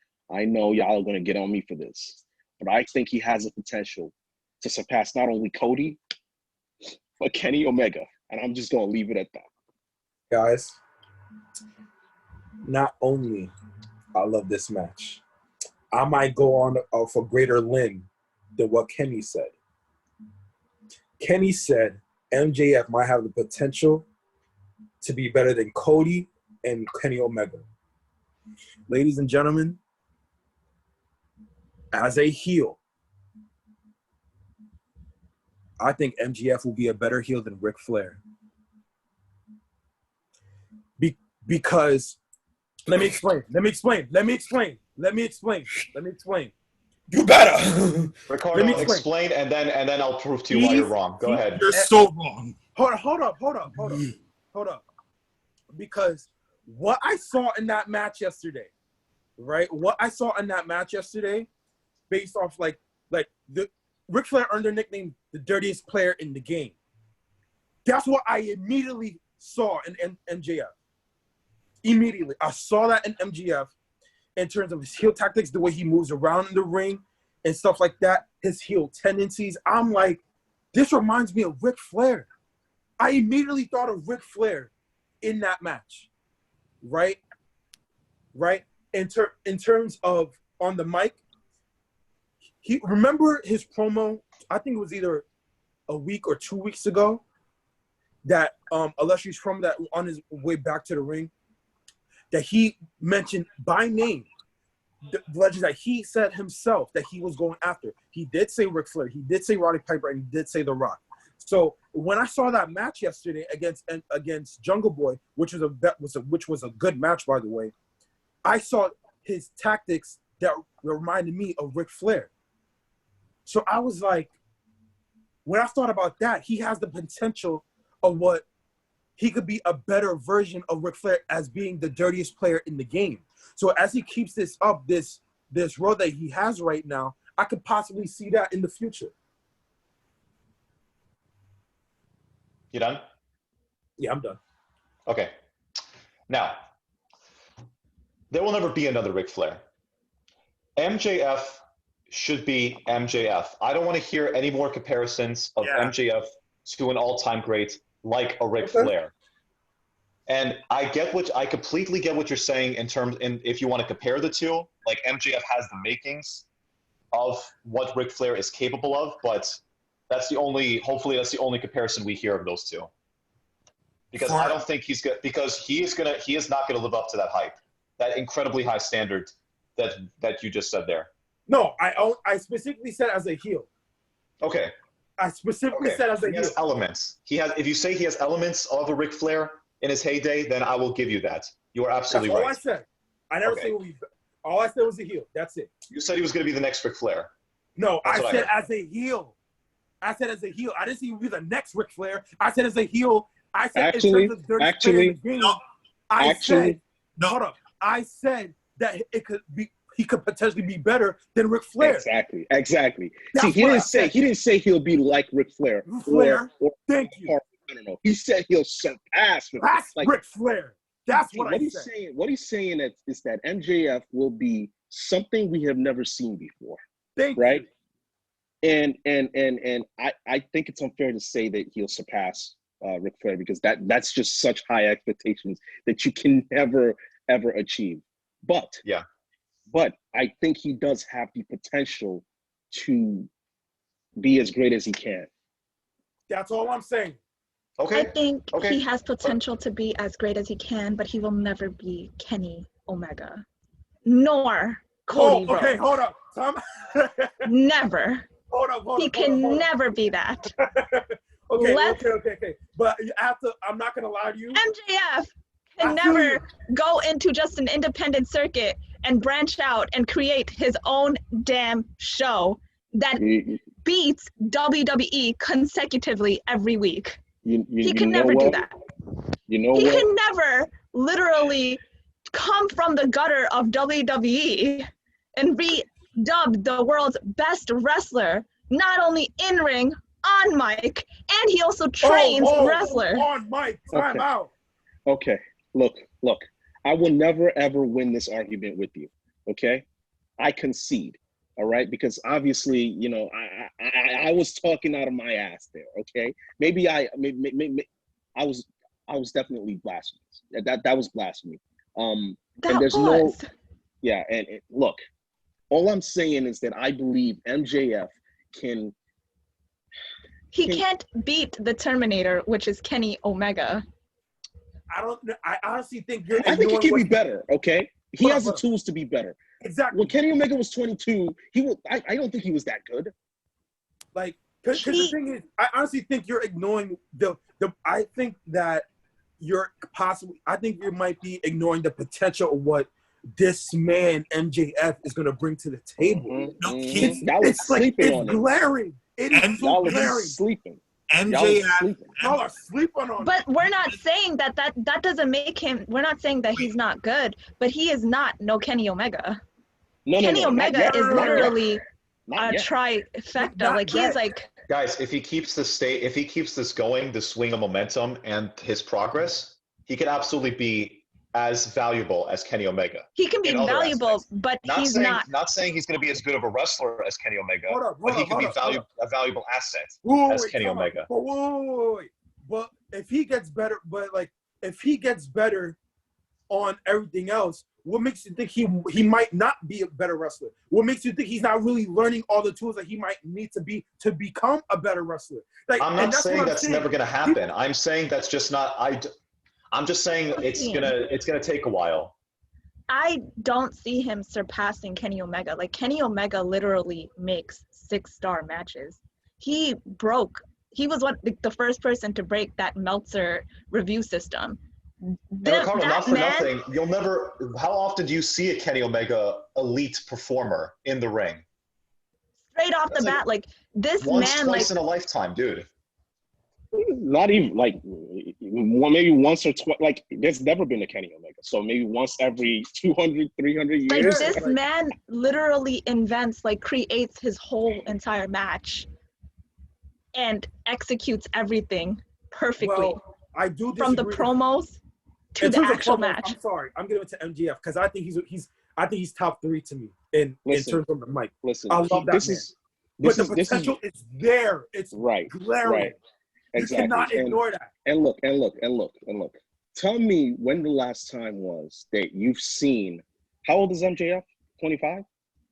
y'all are gonna get on me for this, but I think he has the potential to surpass not only Cody but Kenny Omega, and I'm just gonna leave it at that. Guys, not only I love this match, I might go on for greater limb than what Kenny said. Kenny said MJF might have the potential to be better than Cody and Kenny Omega. Ladies and gentlemen, as a heel, I think MJF will be a better heel than Ric Flair. Because, let me explain. You better. Ricardo, explain, and then I'll prove to you why you're wrong. Go ahead. You're so wrong. Hold up. Because what I saw in that match yesterday, right? What I saw in that match yesterday, based off like the Ric Flair earned their nickname the dirtiest player in the game. That's what I immediately saw in MJF. Immediately, I saw that in MJF in terms of his heel tactics, the way he moves around in the ring and stuff like that, his heel tendencies. I'm like, this reminds me of Ric Flair. I immediately thought of Ric Flair in that match, right? In terms of on the mic, remember his promo, I think it was either a week or 2 weeks ago, that illustrious promo that on his way back to the ring, that he mentioned by name the legends that he said himself that he was going after. He did say Ric Flair, he did say Roddy Piper, and he did say The Rock. So when I saw that match yesterday against Jungle Boy, which was a good match, by the way, I saw his tactics that reminded me of Ric Flair. So I was like, when I thought about that, he has the potential of what he could be a better version of Ric Flair as being the dirtiest player in the game. So as he keeps this up, this road that he has right now, I could possibly see that in the future. You done? Yeah, I'm done. Okay. Now, there will never be another Ric Flair. MJF should be MJF. I don't want to hear any more comparisons of MJF to an all-time great like a Ric Flair. And I completely get what you're saying if you want to compare the two. Like MJF has the makings of what Ric Flair is capable of, but hopefully that's the only comparison we hear of those two. Because I don't think he is not gonna live up to that hype, that incredibly high standard that you just said there. No, I specifically said as a heel. Okay. I specifically said as a heel. He has elements. If you say he has elements of a Ric Flair in his heyday, then I will give you that. You are absolutely right. That's all I said. I never said all I said was a heel. That's it. You said he was going to be the next Ric Flair. No, I said as a heel. I said as a heel. I didn't say he would be the next Ric Flair. I said as a heel. I said in terms of dirty player in the game. Hold up. I said that he could potentially be better than Ric Flair. Exactly. See, he didn't say he'll be like Ric Flair. Thank you. No. He said he'll surpass Ric Flair. That's what I said. What he's saying is that MJF will be something we have never seen before. Right? And I think it's unfair to say that he'll surpass Ric Flair because that's just such high expectations that you can never ever achieve. But I think he does have the potential to be as great as he can. That's all I'm saying. Okay. I think he has potential to be as great as he can, but he will never be Kenny Omega, nor Cody Rhodes. Okay, hold up. Never. Hold he can never be that. Okay. But I'm not gonna lie to you. MJF can never go into just an independent circuit and branch out and create his own damn show that beats WWE consecutively every week. He can never do that. He can never literally come from the gutter of WWE and be dubbed the world's best wrestler, not only in ring, on mic, and he also trains wrestlers. On mic, time out. Okay, look. I will never ever win this argument with you. Okay, I concede. All right, because obviously, I was talking out of my ass there. Okay, maybe I was definitely blasphemous. That was blasphemy. And look, all I'm saying is that I believe MJF can. He can't beat the Terminator, which is Kenny Omega. I honestly think I think he can be better. Okay, he has the tools to be better. Exactly. When Kenny Omega was 22, I don't think he was that good. Like, because the thing is, I honestly think you're ignoring I think that I think you might be ignoring the potential of what this man MJF is going to bring to the table. It's glaring. It is so glaring. Sleeping. MJF. Y'all are sleeping on. But we're not saying that doesn't make him. We're not saying that he's not good, but he is not Kenny Omega. Kenny Omega is literally a trifecta. He's like. Guys, if he keeps this going, the swing of momentum and his progress, he could absolutely be as valuable as Kenny Omega. He can be valuable, but he's not. Not saying he's going to be as good of a wrestler as Kenny Omega, but he can be a valuable asset as Kenny Omega. Wait. But if he gets better, if he gets better on everything else, what makes you think he might not be a better wrestler? What makes you think he's not really learning all the tools that he might need to become a better wrestler? I'm not saying that's never going to happen. I'm saying that's just not. I'm just saying it's gonna take a while. I don't see him surpassing Kenny Omega. Kenny Omega literally makes 6-star matches. He was the first person to break that Meltzer review system. Nothing. You'll never. How often do you see a Kenny Omega elite performer in the ring? Straight off the bat, this twice in a lifetime, dude. Not even maybe once or twice. There's never been a Kenny Omega, so maybe once every 200, 300 years. This man literally creates his whole entire match and executes everything perfectly. Well, I do disagree. From the promos to In the terms of actual promos, match. I'm sorry, I'm giving it to MJF because I think he's top 3 to me in terms of the mic. Listen, I love that man. But the potential is there. It's right, glaring. right, exactly. You cannot ignore that. And look. Tell me when the last time was that you've seen. How old is MJF? 25?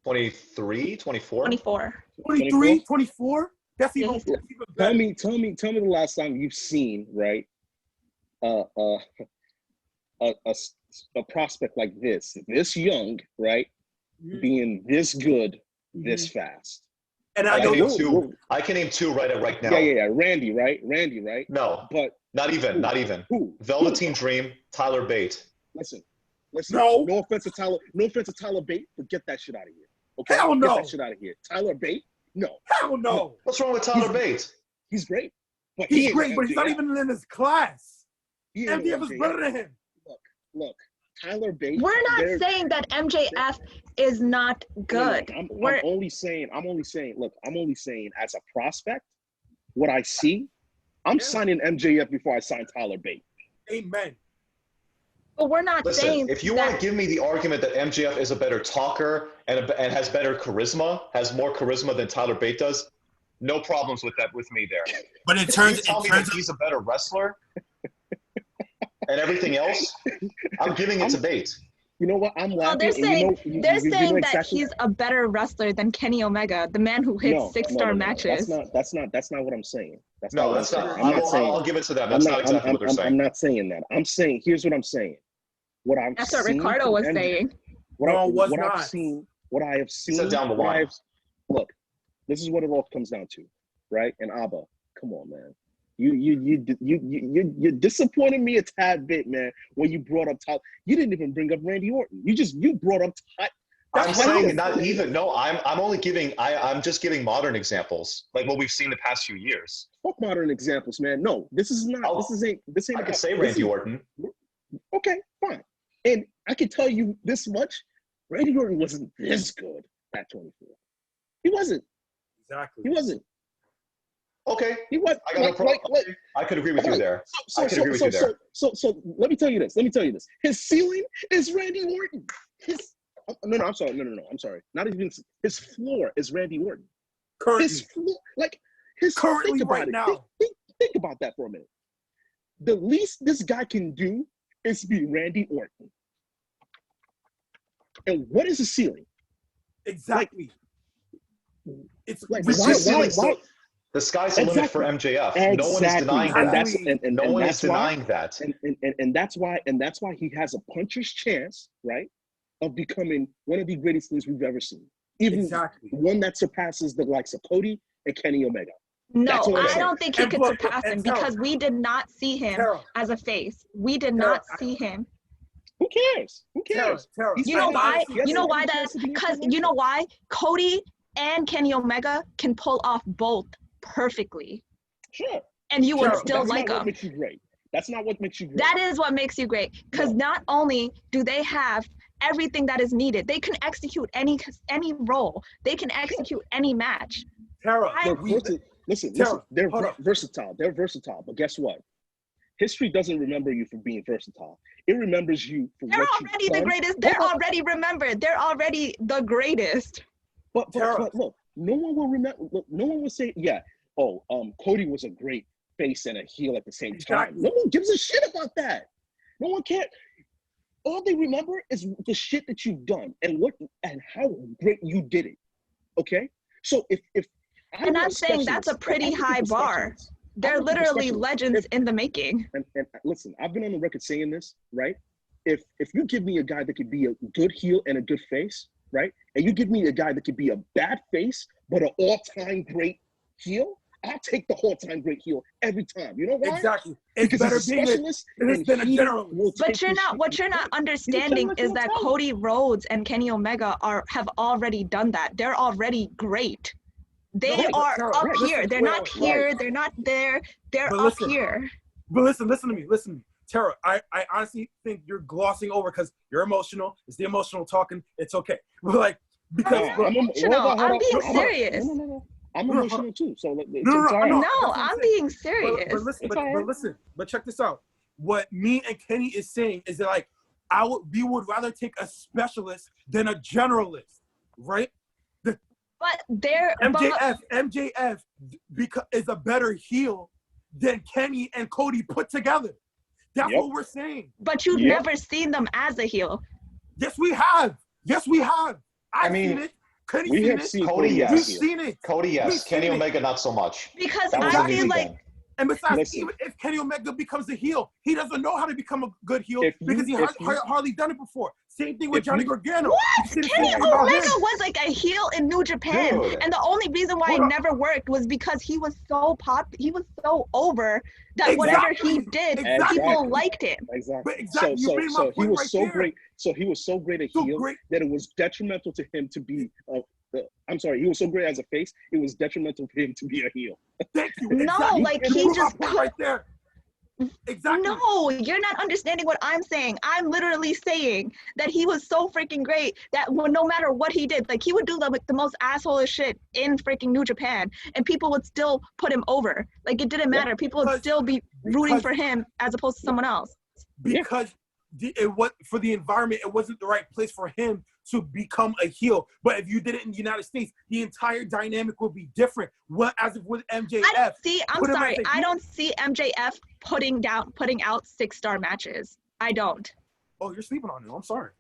23, 24? 24. 23, 24? That's even, Yes. that's even better. Tell me the last time you've seen, right? A prospect like this young, right? Being this good, this fast. And I can name two right now. Yeah. Randy, right? No, but not even. Who? Velveteen Dream, Tyler Bate. Listen. No. No offense to Tyler Bate, but get that shit out of here. Okay? Hell no. Get that shit out of here. Tyler Bate? No. Hell no. What's wrong with Tyler Bate? He's great. But he's great, but he's not even in his class. MJF is better than him. Look. Tyler Bate. We're not saying that MJF is not good. I'm only saying, as a prospect, what I see, I'm signing MJF before I sign Tyler Bate. Amen. But we're not saying if you want to give me the argument that MJF is a better talker and has better charisma, has more charisma than Tyler Bate does, no problems with that with me there. But it turns out he's a better wrestler and everything else, I'm giving it to Bate. You know what? I'm laughing. They're saying, that exactly he's a better wrestler than Kenny Omega, the man who hits 6-star matches. That's not what I'm saying. I'll give it to them. That's not exactly what they're saying. I'm not saying that. I'm saying, here's what I'm saying. That's what Ricardo was saying. What I have seen. Sit down the line. Look, this is what it all comes down to, right? And Abba, come on, man. You disappointed me a tad bit, man, when you brought up Tyler. You didn't even bring up Randy Orton. You brought up Tyler. I'm saying not even. No, I'm just giving modern examples, like what we've seen the past few years. Fuck modern examples, man. No, this ain't. I could say Randy Orton. Okay, fine. And I can tell you this much: Randy Orton wasn't this good at 24. He wasn't. Exactly. He wasn't. Okay. He was. I got no problem. I could agree with you there. I could agree with you there. So let me tell you this. His ceiling is Randy Orton. I'm sorry. Not even his floor is Randy Orton. Currently. His floor, currently think about right it. now. Think about that for a minute. The least this guy can do is be Randy Orton. And what is his ceiling? Exactly. It's why? The sky's the limit for MJF. Exactly. No one is denying that. No one is denying that. And that's why he has a puncher's chance, right, of becoming one of the greatest things we've ever seen. Even one that surpasses the likes of Cody and Kenny Omega. No, I don't think he could surpass him because we did not see him as a face. We did not see him. Who cares? You know why? You know why that? Because you know why? Cody and Kenny Omega can pull off both perfectly. Sure. And you would still like them. What makes you great. That's not what makes you great. That is what makes you great. Because not only do they have everything that is needed, they can execute any role. They can execute any match. Listen, they're versatile. They're versatile. But guess what? History doesn't remember you for being versatile. It remembers you for what you've done. They're already the greatest. They're already remembered. They're already the greatest. But look, no one will remember. Look, no one will say, Cody was a great face and a heel at the same time. No one gives a shit about that. No one cares. All they remember is the shit that you've done and how great you did it. Okay? So if and I'm saying that's a pretty high bar. They're literally legends in the making. And listen, I've been on the record saying this, right? If you give me a guy that could be a good heel and a good face, right? And you give me a guy that could be a bad face, but an all-time great heel, I'll take the all-time great heel every time. You know why? Exactly. It's better being it's been a generalist. But what you're not understanding is that Cody Rhodes and Kenny Omega have already done that. They're already great. They are up here. They're not here. They're not there. They're up here. But listen to me. Tara, I honestly think you're glossing over because you're emotional. It's the emotional talking. It's okay. But because I'm emotional. I'm being serious. I'm emotional too. So it's No, all right. No, that's what I'm saying. being serious. But listen, check this out. What me and Kenny is saying is that like we would rather take a specialist than a generalist, right? But they're MJF is a better heel than Kenny and Cody put together. That's what we're saying. But you've never seen them as a heel. Yes, we have. I've mean, seen it. Kenny We seen have it. seen Cody, Cody yes. We've as heel. seen it. Cody, yes. We've Kenny seen it. Omega, not so much. Because That was I the feel lead like then. And besides, Listen. even if Kenny Omega becomes a heel, he doesn't know how to become a good heel because he hardly done it before. Same thing with Johnny Gargano. what? You see the Kenny same thing about Omega him. was like a heel in New Japan, Dude. and the only reason why it Hold on. never worked was because he was so over that whatever he did, Exactly. people liked him. Exactly. But exactly, you made my So he point was right so there. great. So he was so great a So heel great. that it was detrimental to him to be. I'm sorry. He was so great as a face. It was detrimental for him to be a heel. Thank you. No, Exactly. like, And he prove my just point right there. Exactly. No, you're not understanding what I'm saying. I'm literally saying that he was so freaking great that no matter what he did, like he would do the most asshole shit in freaking New Japan, and people would still put him over. Like it didn't matter. People would still be rooting for him as opposed to someone else. Because it was for the environment, it wasn't the right place for him to become a heel. But if you did it in the United States, the entire dynamic would be different. What as if with MJF? I'm sorry. I don't see MJF putting out 6-star matches. I don't. Oh, you're sleeping on him. I'm sorry.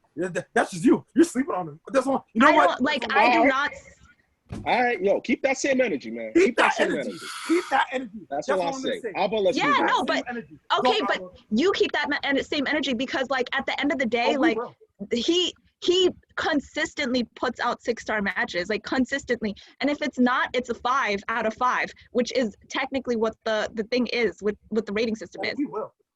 That's just you. You're sleeping on him. That's one. You know I what? don't, like I do not. All right, yo, keep that same energy, man. Keep that energy. Keep that energy. That's all I'll say. Alba, let's Yeah, move on. no, but okay, but you keep that same energy because, like, at the end of the day, like he consistently puts out 6-star matches, like consistently. And if it's not, it's a 5 out of 5, which is technically what the thing is with the rating system is.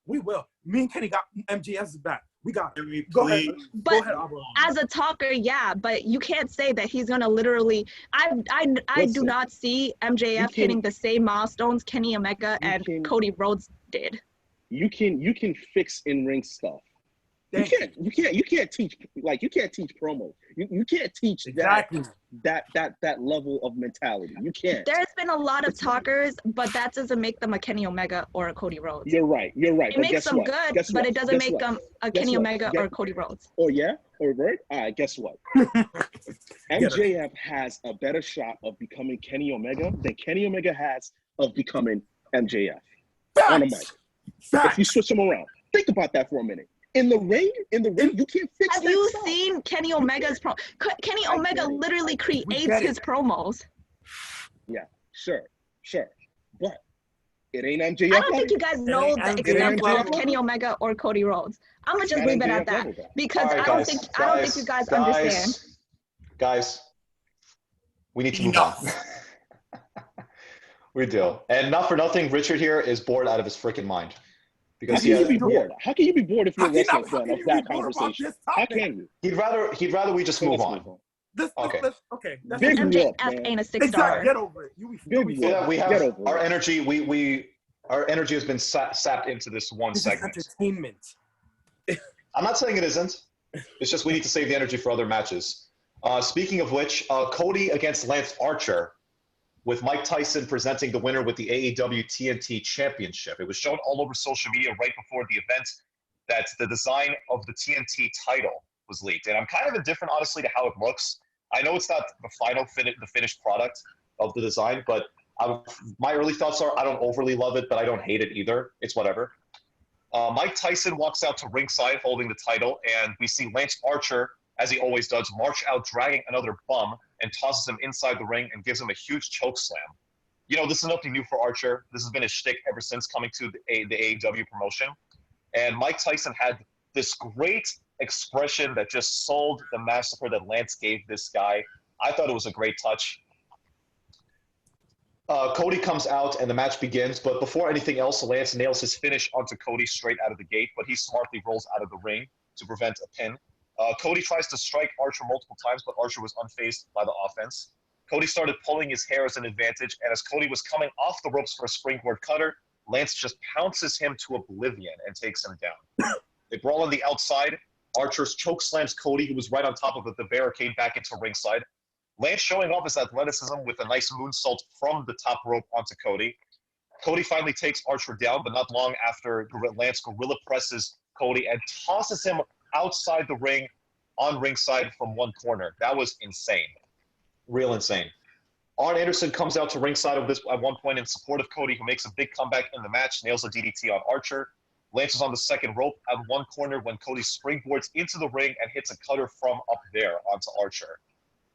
We will. Me and Kenny got MJF's back. We got it. Go ahead. But Go ahead, Alba. as a talker, yeah, but you can't say that he's gonna literally. I do not see MJF hitting the same milestones Kenny Omega and Cody Rhodes did. You can fix in-ring stuff. You can't teach promo. You can't teach that level of mentality. You can't. There's been a lot of talkers, but that doesn't make them a Kenny Omega or a Cody Rhodes. You're right. It makes them good, but it doesn't make them a Kenny Omega or Cody Rhodes. Oh yeah? Or right? All right, guess what? MJF has a better shot of becoming Kenny Omega than Kenny Omega has of becoming MJF. Facts. On the mic. Facts. If you switch them around. Think about that for a minute. In the ring, you can't fix Have that you stuff. seen Kenny Omega's promo? Kenny Omega literally creates his promos. Yeah, sure. But it ain't MJF. I don't think you guys know the extent of Kenny Omega or Cody Rhodes. I'm gonna just leave it at that because I don't think you guys understand. Guys, we need to move on. We do, and not for nothing, Richard here is bored out of his freaking mind. Because How can you be bored? How can you be bored if you're a wrestling fan of that conversation? How can you? He'd rather we just move on. Okay. Big MJF whoop, ain't a 6-star. Get over it. We have our energy. Our energy has been sapped into this one segment. Entertainment. I'm not saying it isn't. It's just we need to save the energy for other matches. Speaking of which, Cody against Lance Archer, with Mike Tyson presenting the winner with the AEW TNT Championship. It was shown all over social media right before the event that the design of the TNT title was leaked. And I'm kind of indifferent, honestly, to how it looks. I know it's not the finished product of the design, but my early thoughts are I don't overly love it, but I don't hate it either. It's whatever. Mike Tyson walks out to ringside holding the title, and we see Lance Archer, as he always does, march out dragging another bum and tosses him inside the ring and gives him a huge choke slam. You know, this is nothing new for Archer. This has been his shtick ever since coming to the AEW promotion. And Mike Tyson had this great expression that just sold the massacre that Lance gave this guy. I thought it was a great touch. Cody comes out and the match begins, but before anything else, Lance nails his finish onto Cody straight out of the gate, but he smartly rolls out of the ring to prevent a pin. Cody tries to strike Archer multiple times, but Archer was unfazed by the offense. Cody started pulling his hair as an advantage, and as Cody was coming off the ropes for a springboard cutter, Lance just pounces him to oblivion and takes him down. They brawl on the outside. Archer choke slams Cody, who was right on top of the barricade, back into ringside. Lance showing off his athleticism with a nice moonsault from the top rope onto Cody. Cody finally takes Archer down, but not long after Lance gorilla presses Cody and tosses him outside the ring on ringside from one corner. That was insane. Real insane. Arn Anderson comes out to ringside of this at one point in support of Cody, who makes a big comeback in the match, nails a DDT on Archer. Lance is on the second rope at one corner when Cody springboards into the ring and hits a cutter from up there onto Archer.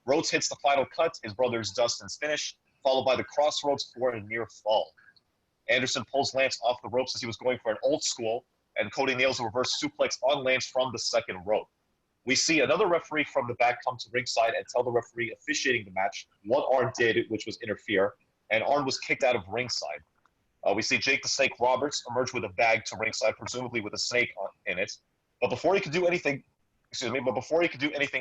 Rhodes hits the final cut, his brother's Dustin's finish, followed by the crossroads for a near fall. Anderson pulls Lance off the ropes as he was going for an old school, and Cody nails a reverse suplex on Lance from the second rope. We see another referee from the back come to ringside and tell the referee officiating the match what Arn did, which was interfere, and Arn was kicked out of ringside. We see Jake the Snake Roberts emerge with a bag to ringside, presumably with a snake in it. But before he could do anything,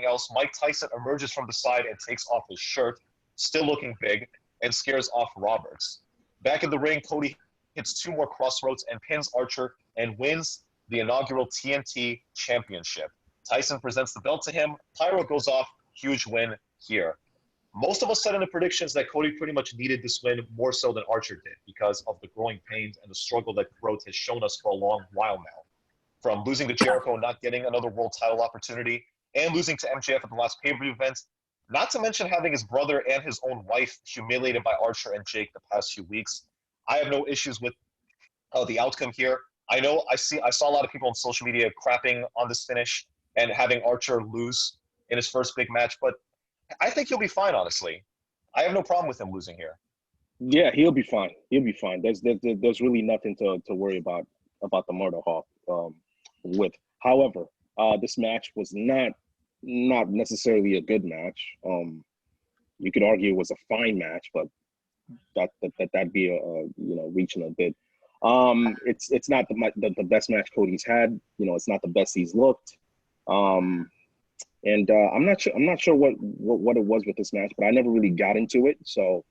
else, Mike Tyson emerges from the side and takes off his shirt, still looking big, and scares off Roberts. Back in the ring, Cody hits 2 more crossroads and pins Archer and wins the inaugural TNT Championship. Tyson presents the belt to him. Pyro goes off. Huge win here. Most of us said in the predictions that Cody pretty much needed this win more so than Archer did because of the growing pains and the struggle that Rhodes has shown us for a long while now. From losing to Jericho, not getting another world title opportunity, and losing to MJF at the last pay-per-view event, not to mention having his brother and his own wife humiliated by Archer and Jake the past few weeks. I have no issues with the outcome here. I saw a lot of people on social media crapping on this finish and having Archer lose in his first big match, but I think he'll be fine, honestly. I have no problem with him losing here. Yeah, he'll be fine. He'll be fine. There's really nothing to worry about the Murder Hawk with. However, this match was not necessarily a good match. You could argue it was a fine match, but that'd be reaching a bit. It's not the best match Cody's had. It's not the best he's looked. And I'm not sure what it was with this match, but I never really got into it. So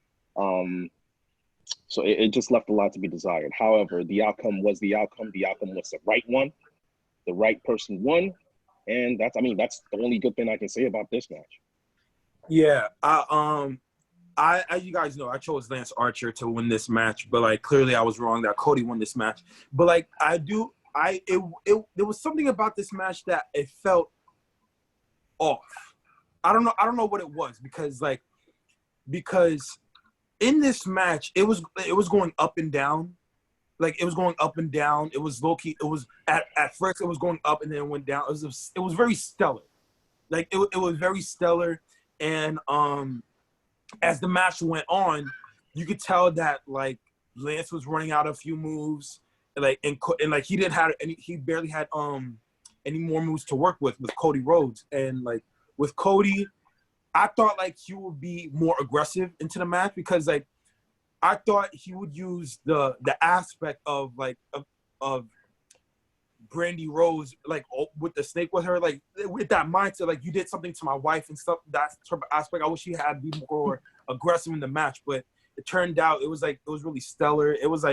it just left a lot to be desired. However, the outcome was the outcome. The outcome was the right one. The right person won, and that's the only good thing I can say about this match. Yeah, you guys know I chose Lance Archer to win this match, but clearly I was wrong that Cody won this match. But there was something about this match that it felt off. I don't know what it was because in this match it was going up and down. It was going up and down. It was low key. It was at first it was going up and then it went down. It was very stellar. It was very stellar. And as the match went on, you could tell that Lance was running out a few moves. He didn't have he barely had any more moves to work with Cody Rhodes. And with Cody, I thought he would be more aggressive into the match because I thought he would use the aspect of Brandy Rose with the snake with her with that mindset you did something to my wife and stuff. That sort of aspect. I wish he had be more aggressive in the match, but it turned out it was really stellar. It was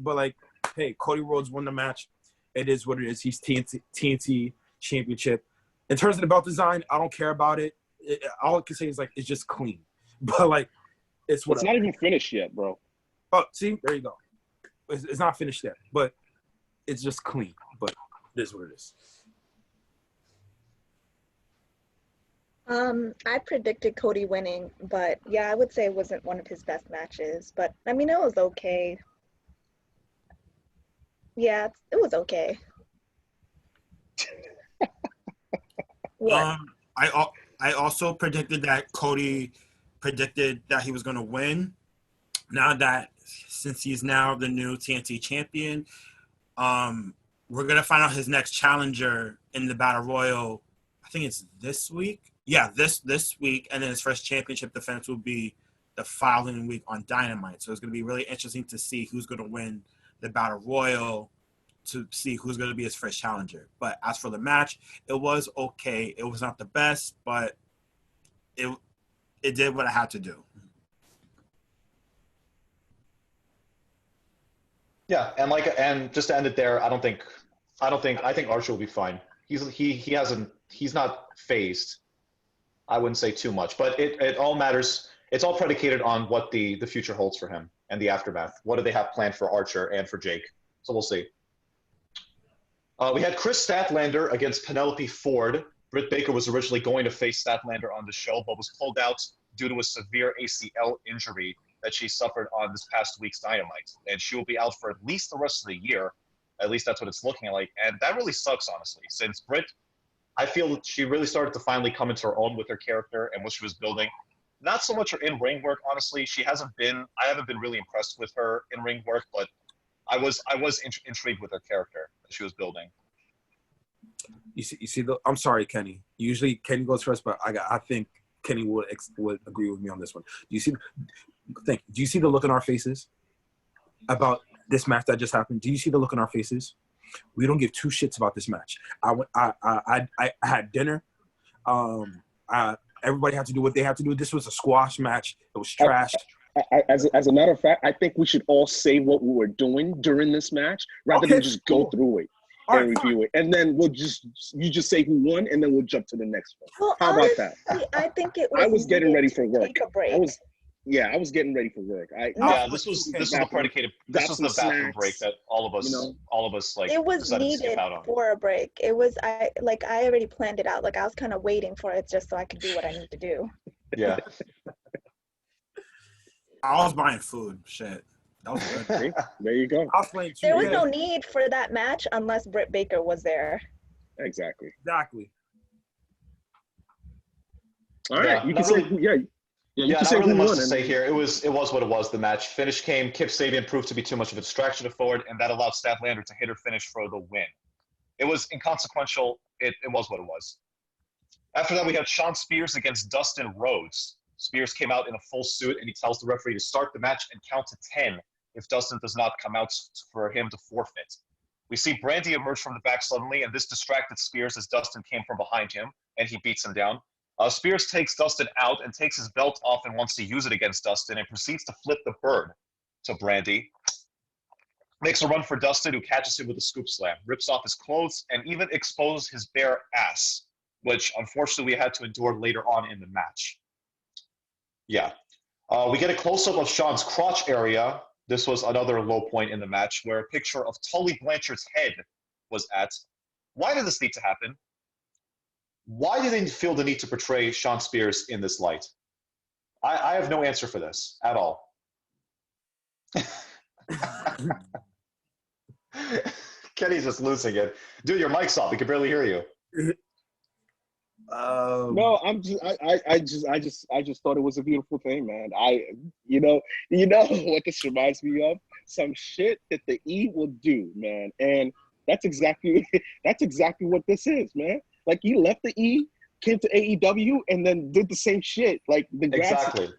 but hey, Cody Rhodes won the match. It is what it is. He's TNT Championship. In terms of the belt design, I don't care about it. All I can say is it's just clean, but it's not even finished yet, bro. Oh, see, there you go. It's not finished yet, but it's just clean. But it is what it is. I predicted Cody winning, but yeah, I would say it wasn't one of his best matches. But it was okay. Yeah, it was okay. What? I also predicted that Cody predicted that he was going to win. Now that since he's now the new TNT champion, we're going to find out his next challenger in the Battle Royal. I think it's this week. Yeah, this week. And then his first championship defense will be the following week on Dynamite. So it's going to be really interesting to see who's going to win the Battle Royal, to see who's going to be his first challenger. But as for the match, it was okay. It was not the best, but it did what I had to do. Yeah, and just to end it there, I think Archer will be fine. He's not phased. I wouldn't say too much, but it all matters. It's all predicated on what the future holds for him and the aftermath. What do they have planned for Archer and for Jake? So we'll see. We had Chris Statlander against Penelope Ford. Britt Baker was originally going to face Statlander on the show, but was pulled out due to a severe ACL injury that she suffered on this past week's Dynamite. And she will be out for at least the rest of the year. At least that's what it's looking like. And that really sucks, honestly, since Britt, I feel that she really started to finally come into her own with her character and what she was building. Not so much her in-ring work, honestly. I haven't been really impressed with her in-ring work, but I was intrigued with her character that she was building. You see. I'm sorry, Kenny. Usually Kenny goes first, but I think Kenny would agree with me on this one. Do you see the look in our faces about this match that just happened? Do you see the look in our faces? We don't give two shits about this match. I had dinner. Everybody had to do what they had to do. This was a squash match. It was trash. As a matter of fact, I think we should all say what we were doing during this match rather than just go through it and review it. And then you just say who won, and then we'll jump to the next one. Well, How about that? I think I was getting ready for work. Take a break. I was getting ready for work. This was the bathroom break that all of us like. It was needed for a break. It was I already planned it out. Like I was kind of waiting for it just so I could do what I need to do. Yeah. I was buying food. Shit. That was good. There you go. There was no need for that match unless Britt Baker was there. Exactly. All right. You can say not really much to say here. It was what it was. The match finish came. Kip Sabian proved to be too much of a distraction to Ford, and that allowed Statlander to hit her finish for the win. It was inconsequential. It was what it was. After that, we had Shawn Spears against Dustin Rhodes. Spears came out in a full suit, and he tells the referee to start the match and count to 10 if Dustin does not come out for him to forfeit. We see Brandy emerge from the back suddenly, and this distracted Spears as Dustin came from behind him, and he beats him down. Spears takes Dustin out and takes his belt off and wants to use it against Dustin and proceeds to flip the bird to Brandy. Makes a run for Dustin, who catches him with a scoop slam, rips off his clothes, and even exposes his bare ass, which unfortunately we had to endure later on in the match. Yeah. We get a close-up of Shawn's crotch area. This was another low point in the match where a picture of Tully Blanchard's head was at. Why did this need to happen? Why did they feel the need to portray Shawn Spears in this light? I have no answer for this at all. Kenny's just losing it. Dude, your mic's off. We can barely hear you. No, I just thought it was a beautiful thing, man. You know what this reminds me of? Some shit that the E will do, man. And that's exactly what this is, man. Like he left the E, came to AEW, and then did the same shit. Like the grass. Exactly.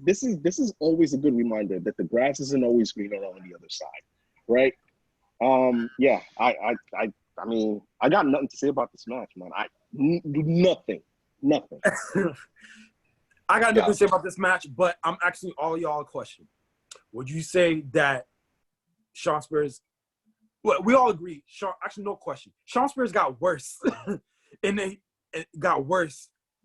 This is always a good reminder that the grass isn't always greener on the other side, right? Yeah. I mean, I got nothing to say about this match, man. Nothing. I got nothing to say about this match, but I'm asking all y'all a question. Would you say that Shawn Spears? Well, we all agree. No question. Shawn Spears got worse in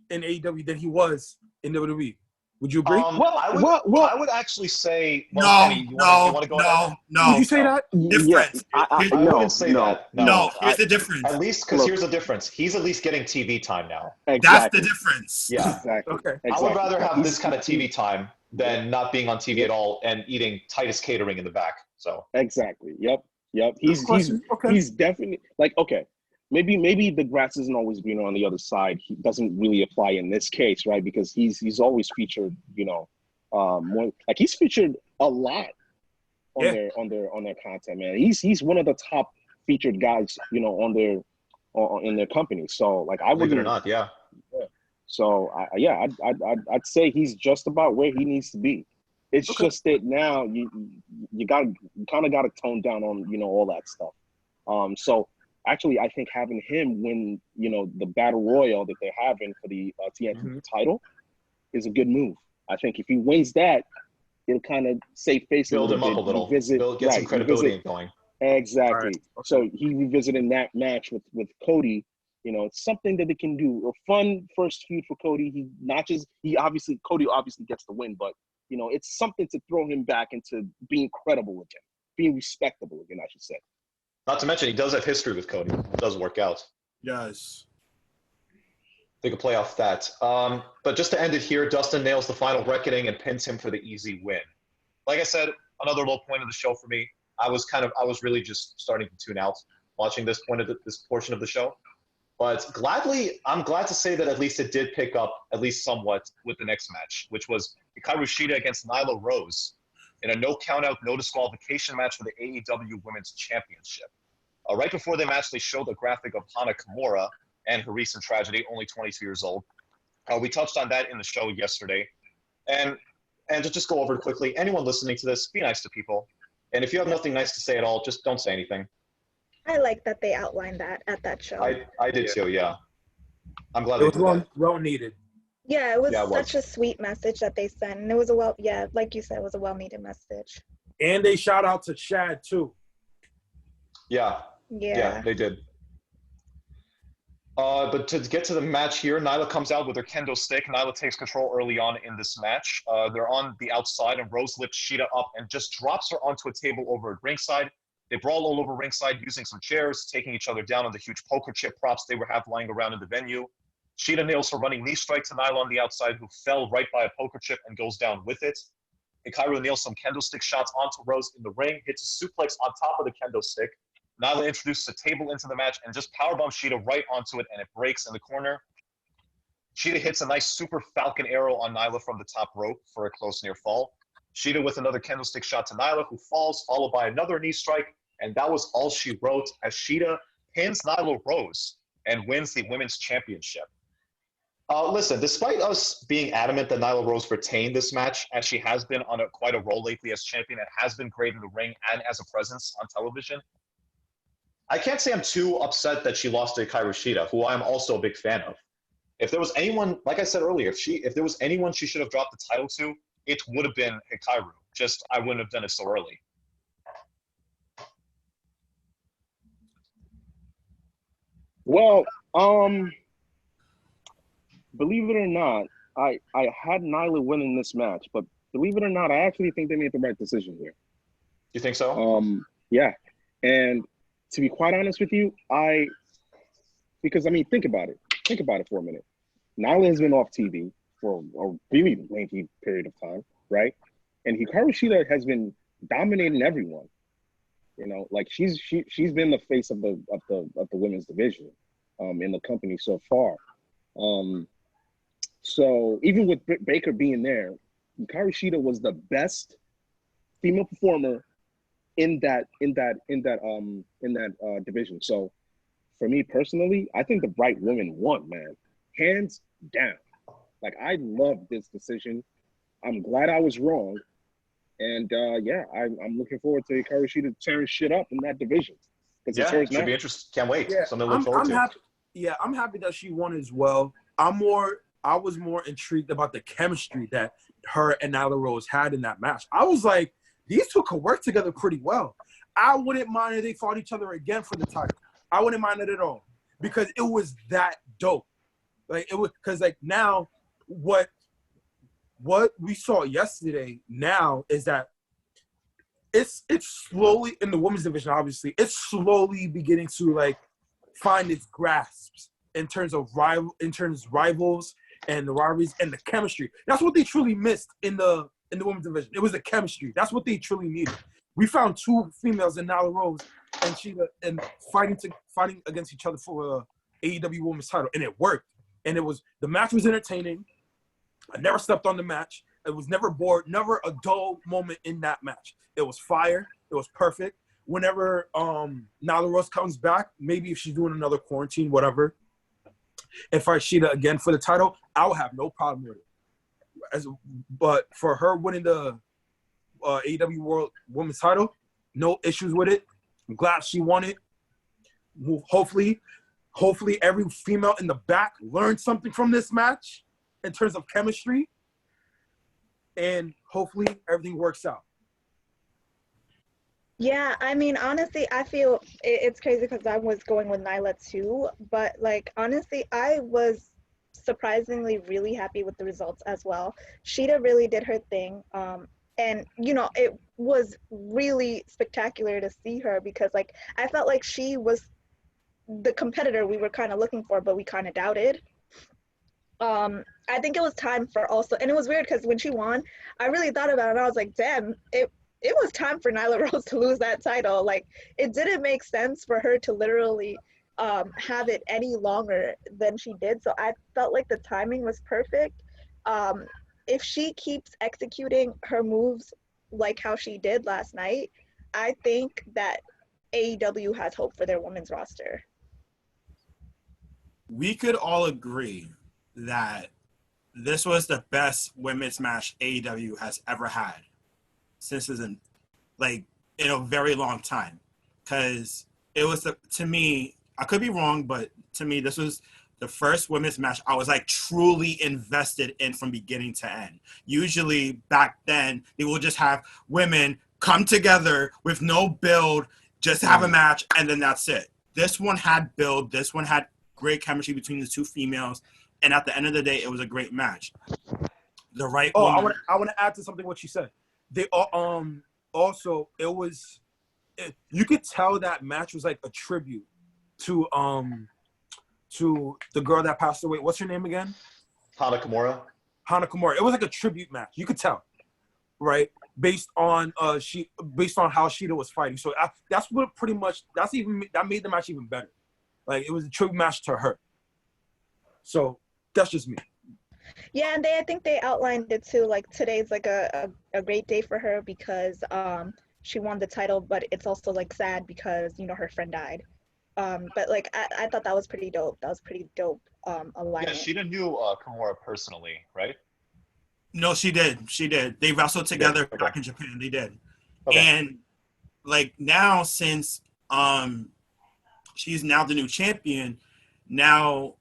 AEW than he was in WWE. Would you agree? I would actually say. No. Did you say that? Difference. I wouldn't say that. No, here's the difference. At least because here's the difference. He's at least getting TV time now. Exactly. That's the difference. Yeah. Exactly. Okay. I would rather have this kind of TV time than not being on TV at all and eating Titus catering in the back. So. Exactly. Yep. He's definitely like, okay. Maybe the grass isn't always greener on the other side. He doesn't really apply in this case, right? Because he's always featured, more, like he's featured a lot on their content, man. He's one of the top featured guys, in their company. So like I wouldn't. Believe it or not, yeah. So I'd say he's just about where he needs to be. It's just that now you kind of got to tone down on all that stuff. So. Actually, I think having him win, the battle royal that they're having for the TNT title is a good move. I think if he wins that, it'll kind of save face. Build him up a little. Get some credibility going. Exactly. Right. Okay. So he revisiting that match with Cody It's something that they can do. A fun first feud for Cody. Cody obviously gets the win, but it's something to throw him back into being credible again, being respectable again, I should say. Not to mention, he does have history with Cody. It does work out. Yes. They could play off that. But just to end it here, Dustin nails the final reckoning and pins him for the easy win. Like I said, another low point of the show for me. I was really just starting to tune out watching this portion of the show. But I'm glad to say that at least it did pick up at least somewhat with the next match, which was Hikaru Shida against Nyla Rose in a no count-out, no disqualification match for the AEW Women's Championship. Right before the match, they showed a graphic of Hana Kimura and her recent tragedy, only 22 years old. We touched on that in the show yesterday. And to just go over it quickly, anyone listening to this, be nice to people. And if you have nothing nice to say at all, just don't say anything. I like that they outlined that at that show. I did too, yeah. I'm glad they did that. Well needed. Yeah, it was such a sweet message that they sent. And it was like you said, it was a well-needed message. And they shout out to Shad too. Yeah, they did. But to get to the match here, Nyla comes out with her kendo stick. Nyla takes control early on in this match. They're on the outside, and Rose lifts Shida up and just drops her onto a table over at ringside. They brawl all over ringside using some chairs, taking each other down on the huge poker chip props they have lying around in the venue. Shida nails her running knee strike to Nyla on the outside, who fell right by a poker chip and goes down with it. Hikaru nails some kendo stick shots onto Rose in the ring, hits a suplex on top of the kendo stick. Nyla introduces a table into the match and just powerbombs Shida right onto it, and it breaks in the corner. Shida hits a nice super falcon arrow on Nyla from the top rope for a close near fall. Shida with another kendo stick shot to Nyla, who falls, followed by another knee strike, and that was all she wrote as Shida pins Nyla Rose and wins the Women's Championship. Listen, despite us being adamant that Nyla Rose retained this match, as she has been on quite a roll lately as champion and has been great in the ring and as a presence on television, I can't say I'm too upset that she lost to Hikaru Shida, who I'm also a big fan of. If there was anyone, like I said earlier, if there was anyone she should have dropped the title to, it would have been Hikaru. Just I wouldn't have done it so early. Well, believe it or not, I had Nyla winning this match, but believe it or not, I actually think they made the right decision here. You think so? Yeah. And to be quite honest with you, because think about it. Think about it for a minute. Nyla has been off TV for a really lengthy period of time, right? And Hikaru Shida has been dominating everyone. Like she's been the face of the women's division in the company so far. So even with Baker being there, Hikaru Shida was the best female performer in that division. So for me personally, I think the right woman won, man, hands down. Like I love this decision. I'm glad I was wrong. And I'm looking forward to Hikaru Shida tearing shit up in that division. Yeah, it should be interesting. Can't wait. Yeah, Something to look forward to. I'm happy that she won as well. I was more intrigued about the chemistry that her and Nyla Rose had in that match. I was like, these two could work together pretty well. I wouldn't mind if they fought each other again for the title. I wouldn't mind it at all because it was that dope. Like it was because like now what we saw yesterday now is that it's slowly in the women's division. Obviously, it's slowly beginning to like find its grasps in terms of rivals and the rivalries and the chemistry. That's what they truly missed in the women's division. It was the chemistry. That's what they truly needed. We found two females in Nyla Rose and Shida and fighting against each other for AEW Women's Title, and it worked. And the match was entertaining. I never stepped on the match. It was never bored, never a dull moment in that match. It was fire. It was perfect. Whenever Nyla Rose comes back, maybe if she's doing another quarantine, whatever, and fight Shida again for the title, I would have no problem with it. But for her winning the AEW World Women's Title, no issues with it. I'm glad she won it. Hopefully every female in the back learned something from this match in terms of chemistry, and hopefully everything works out. Yeah, I mean, honestly, I feel it's crazy because I was going with Nyla too, but like honestly, I was surprisingly really happy with the results as well. Sheeta really did her thing, and it was really spectacular to see her because like I felt like she was the competitor we were kind of looking for, but we kind of doubted. I think it was time for also, and it was weird because when she won, I really thought about it. And I was like, damn, it was time for Nyla Rose to lose that title. Like, it didn't make sense for her to literally have it any longer than she did. So I felt like the timing was perfect. Um, if she keeps executing her moves like how she did last night, I think that AEW has hope for their women's roster. We could all agree that this was the best women's match AEW has ever had since like in a very long time. Because it was to me, I could be wrong, but to me, this was the first women's match I was like truly invested in from beginning to end. Usually back then, they will just have women come together with no build, just have a match, and then that's it. This one had build. This one had great chemistry between the two females. And at the end of the day, it was a great match. The right Oh, woman. I want to add to something what you said. They also you could tell that match was like a tribute to the girl that passed away. What's her name again? Hana Kimura. Hana Kimura. It was like a tribute match. You could tell, right? Based on how Sheeta was fighting. So that's what pretty much that made the match even better. Like it was a tribute match to her. So that's just me. Yeah, and I think they outlined it too. Like today's like a great day for her because she won the title, but it's also like sad because her friend died. But like I thought that was pretty dope. That was pretty dope Yeah, alignment. she knew Kimura personally, right? No, she did. She did. They wrestled She did. together Okay. back in Japan. They did. Okay. And like now, since she's now the new champion, now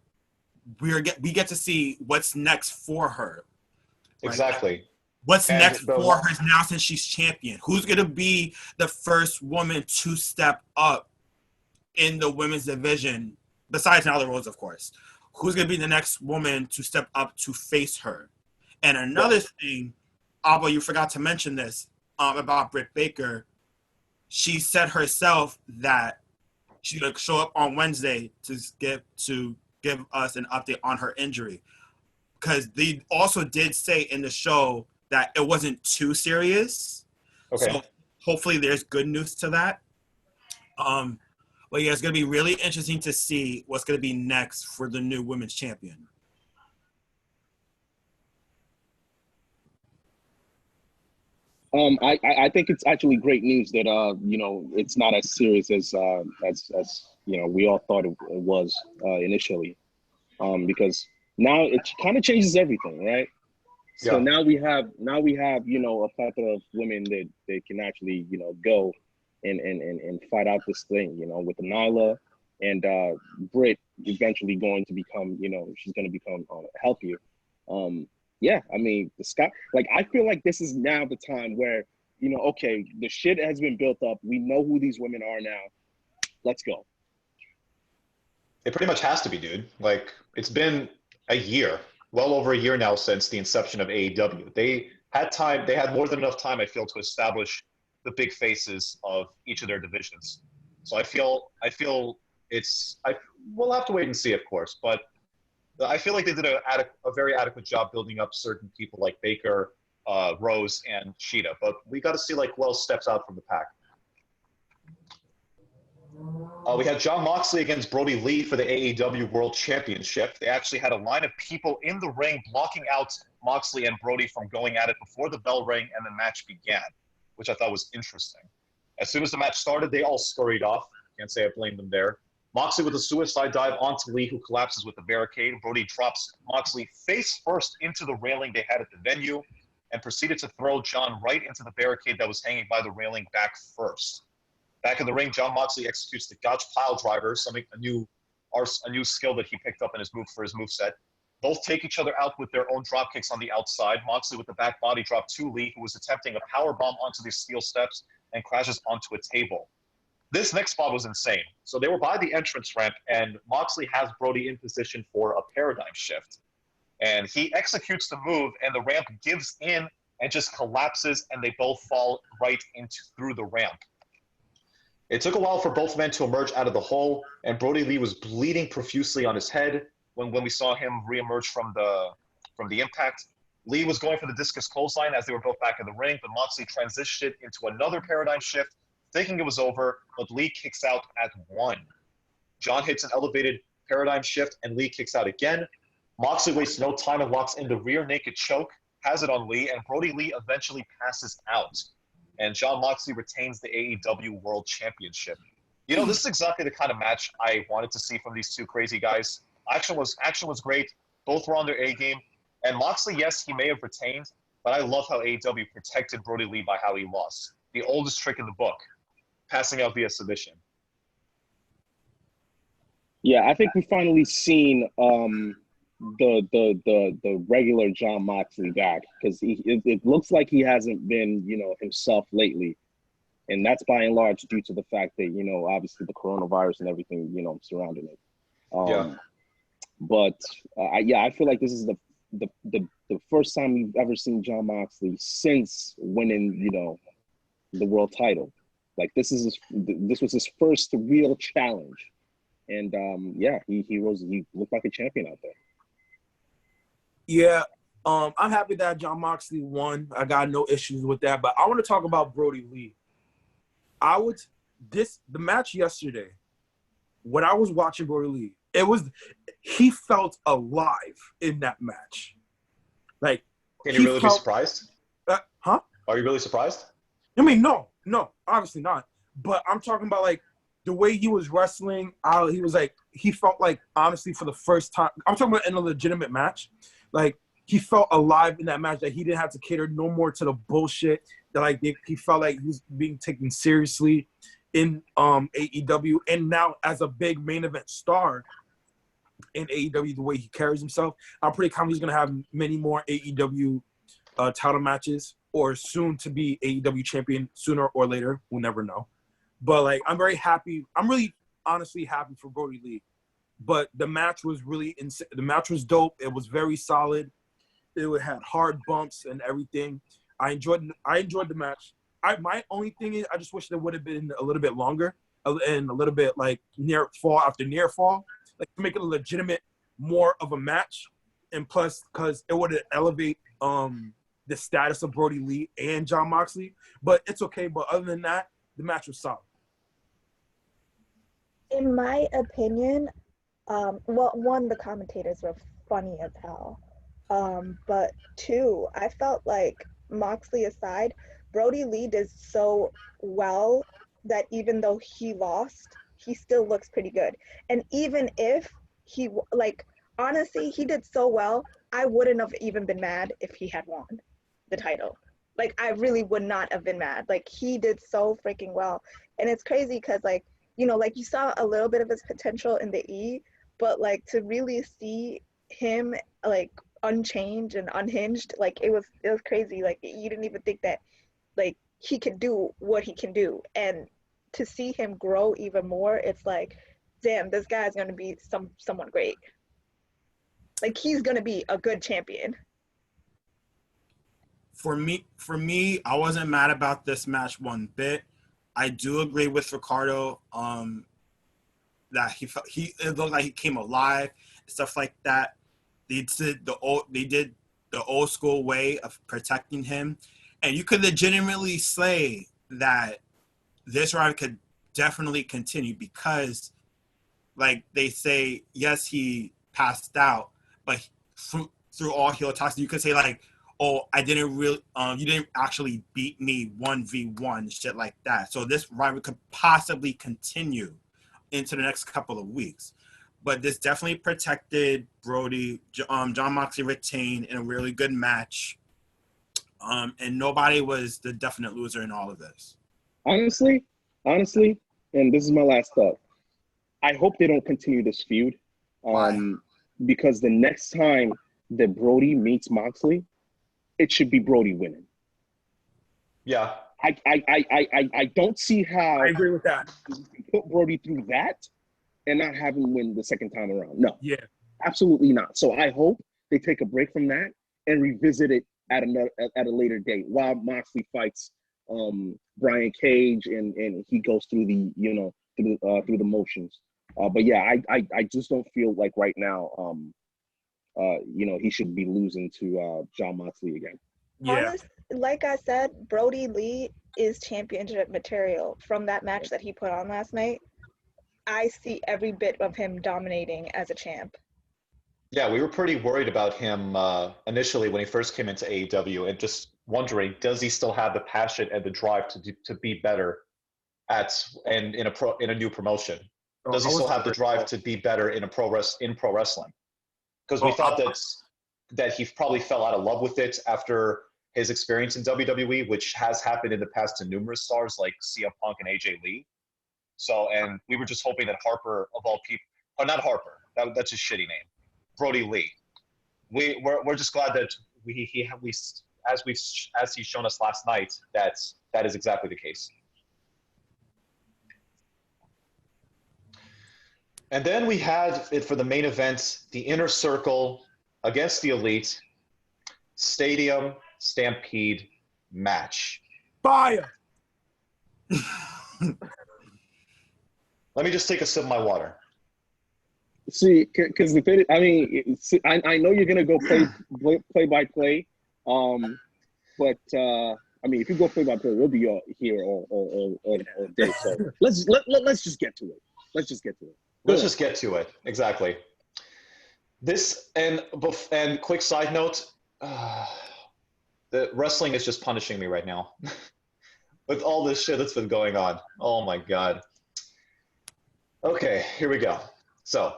we get to see what's next for her. Right? Exactly. What's And next for her now since she's champion? Who's gonna be the first woman to step up in the women's division, besides Nyla Rose, of course? Who's gonna be the next woman to step up to face her? And another thing, although you forgot to mention this about Britt Baker, she said herself that she's gonna show up on Wednesday to give us an update on her injury, because they also did say in the show that it wasn't too serious. Okay. So hopefully there's good news to that. But yeah, it's gonna be really interesting to see what's gonna be next for the new women's champion. I think it's actually great news that it's not as serious as we all thought it was initially, because now it kind of changes everything, right? So Yeah. now we have a plethora of women that can actually go and fight out this thing, with Nyla and Britt eventually going to become she's going to become healthier. Yeah, I mean, the sky, like, I feel like this is now the time where, okay, the shit has been built up. We know who these women are now. Let's go. It pretty much has to be, dude. Like, it's been a year, well over a year now since the inception of AEW. They had more than enough time, I feel, to establish the big faces of each of their divisions. So I feel we'll have to wait and see, of course, but I feel like they did a very adequate job building up certain people like Baker, Rose, and Sheeta. But we got to see like who else steps out from the pack. We had Jon Moxley against Brody Lee for the AEW World Championship. They actually had a line of people in the ring blocking out Moxley and Brody from going at it before the bell rang and the match began, which I thought was interesting. As soon as the match started, they all scurried off. Can't say I blame them there. Moxley with a suicide dive onto Lee, who collapses with the barricade. Brody drops Moxley face first into the railing they had at the venue and proceeded to throw John right into the barricade that was hanging by the railing back first. Back in the ring, Jon Moxley executes the Gotch pile driver, a new skill that he picked up in his moveset. Both take each other out with their own drop kicks on the outside. Moxley with the back body drop to Lee, who was attempting a power bomb onto the steel steps. and crashes onto a table. This next spot was insane. So they were by the entrance ramp, and Moxley has Brody in position for a paradigm shift. And he executes the move, and the ramp gives in and just collapses, and they both fall right through the ramp. It took a while for both men to emerge out of the hole, and Brody Lee was bleeding profusely on his head when we saw him reemerge from the impact. Lee was going for the discus clothesline as they were both back in the ring, but Moxley transitioned into another paradigm shift, thinking it was over, but Lee kicks out at 1. John hits an elevated paradigm shift, and Lee kicks out again. Moxley wastes no time and locks in the rear naked choke, has it on Lee, and Brody Lee eventually passes out. And John Moxley retains the AEW World Championship. You know, this is exactly the kind of match I wanted to see from these two crazy guys. Action was great. Both were on their A game. And Moxley, yes, he may have retained, but I love how AEW protected Brody Lee by how he lost. The oldest trick in the book, passing out via submission. Yeah, I think we finally seen the regular John Moxley back, because it looks like he hasn't been, you know, himself lately, and that's by and large due to the fact that, you know, obviously the coronavirus and everything, you know, surrounding it. But I feel like this is the first time we've ever seen John Moxley since winning, you know, the world title. Like this was his first real challenge, and he looked like a champion out there. Yeah, I'm happy that John Moxley won. I got no issues with that. But I want to talk about Brody Lee. The match yesterday, when I was watching Brody Lee, he felt alive in that match. Like, can you really be surprised? Huh? Are you really surprised? I mean, no, obviously not. But I'm talking about like the way he was wrestling. He felt like, honestly, for the first time. I'm talking about in a legitimate match. Like, he felt alive in that match, that he didn't have to cater no more to the bullshit, that like he felt like he was being taken seriously in AEW, and now as a big main event star in AEW, the way he carries himself, I'm pretty confident he's gonna have many more AEW title matches, or soon to be AEW champion sooner or later. We'll never know. But like, I'm very happy. I'm really honestly happy for Brody Lee. But the match was really insane. The match was dope. It was very solid. It had hard bumps and everything. I enjoyed the match. My only thing is, I just wish there would have been a little bit longer and a little bit like near fall after near fall, like to make it a legitimate more of a match. And plus, because it would elevate the status of Brody Lee and John Moxley. But it's okay. But other than that, the match was solid. In my opinion, one, the commentators were funny as hell. But two, I felt like, Moxley aside, Brody Lee did so well that even though he lost, he still looks pretty good. And even if he, like, honestly, he did so well, I wouldn't have even been mad if he had won the title. Like, I really would not have been mad. Like, he did so freaking well. And it's crazy because, like, you know, like, you saw a little bit of his potential in the E, but, like, to really see him, like, unchanged and unhinged, like, it was crazy. Like, you didn't even think that, like, he could do what he can do. And to see him grow even more, it's like, damn, this guy's going to be someone great. Like, he's going to be a good champion. For me, I wasn't mad about this match one bit. I do agree with Ricardo that it looked like he came alive, stuff like that. They did the old school way of protecting him, and you could legitimately say that this ride could definitely continue because, like they say, yes, he passed out, but through all heel talks, you could say like, oh, I didn't really, you didn't actually beat me 1v1, shit like that. So this rivalry could possibly continue into the next couple of weeks. But this definitely protected Brody. John Moxley retained in a really good match. And nobody was the definite loser in all of this. Honestly, and this is my last thought, I hope they don't continue this feud. Because the next time that Brody meets Moxley, it should be Brody winning. Yeah, I don't see how I agree with that. you can put Brody through that and not have him win the second time around. No, Yeah. absolutely not. So I hope they take a break from that and revisit it at a later date while Moxley fights Brian Cage and he goes through the through the motions. But yeah, I just don't feel like right now he should be losing to Jon Moxley again. Yeah. Like I said, Brody Lee is championship material from that match that he put on last night. I see every bit of him dominating as a champ. Yeah, we were pretty worried about him initially when he first came into AEW, and just wondering, does he still have the passion and the drive to be better in a new promotion? Does he still have the drive to be better in pro wrestling? Because we thought that he probably fell out of love with it after his experience in WWE, which has happened in the past to numerous stars like CM Punk and AJ Lee. So, and we were just hoping that Harper, of all people, or not Harper, that's his shitty name, Brody Lee. We're just glad that as he's shown us last night, that is exactly the case. And then we had it for the main event, the Inner Circle against the Elite Stadium Stampede match. Fire. Let me just take a sip of my water. See, because I know you're gonna go play by play, but I mean, if you go play by play, we'll be here all day. So let's just get to it. Let's just get to it. Let's just get to it. Exactly. This and quick side note, the wrestling is just punishing me right now with all this shit that's been going on. Oh my God. Okay, here we go. So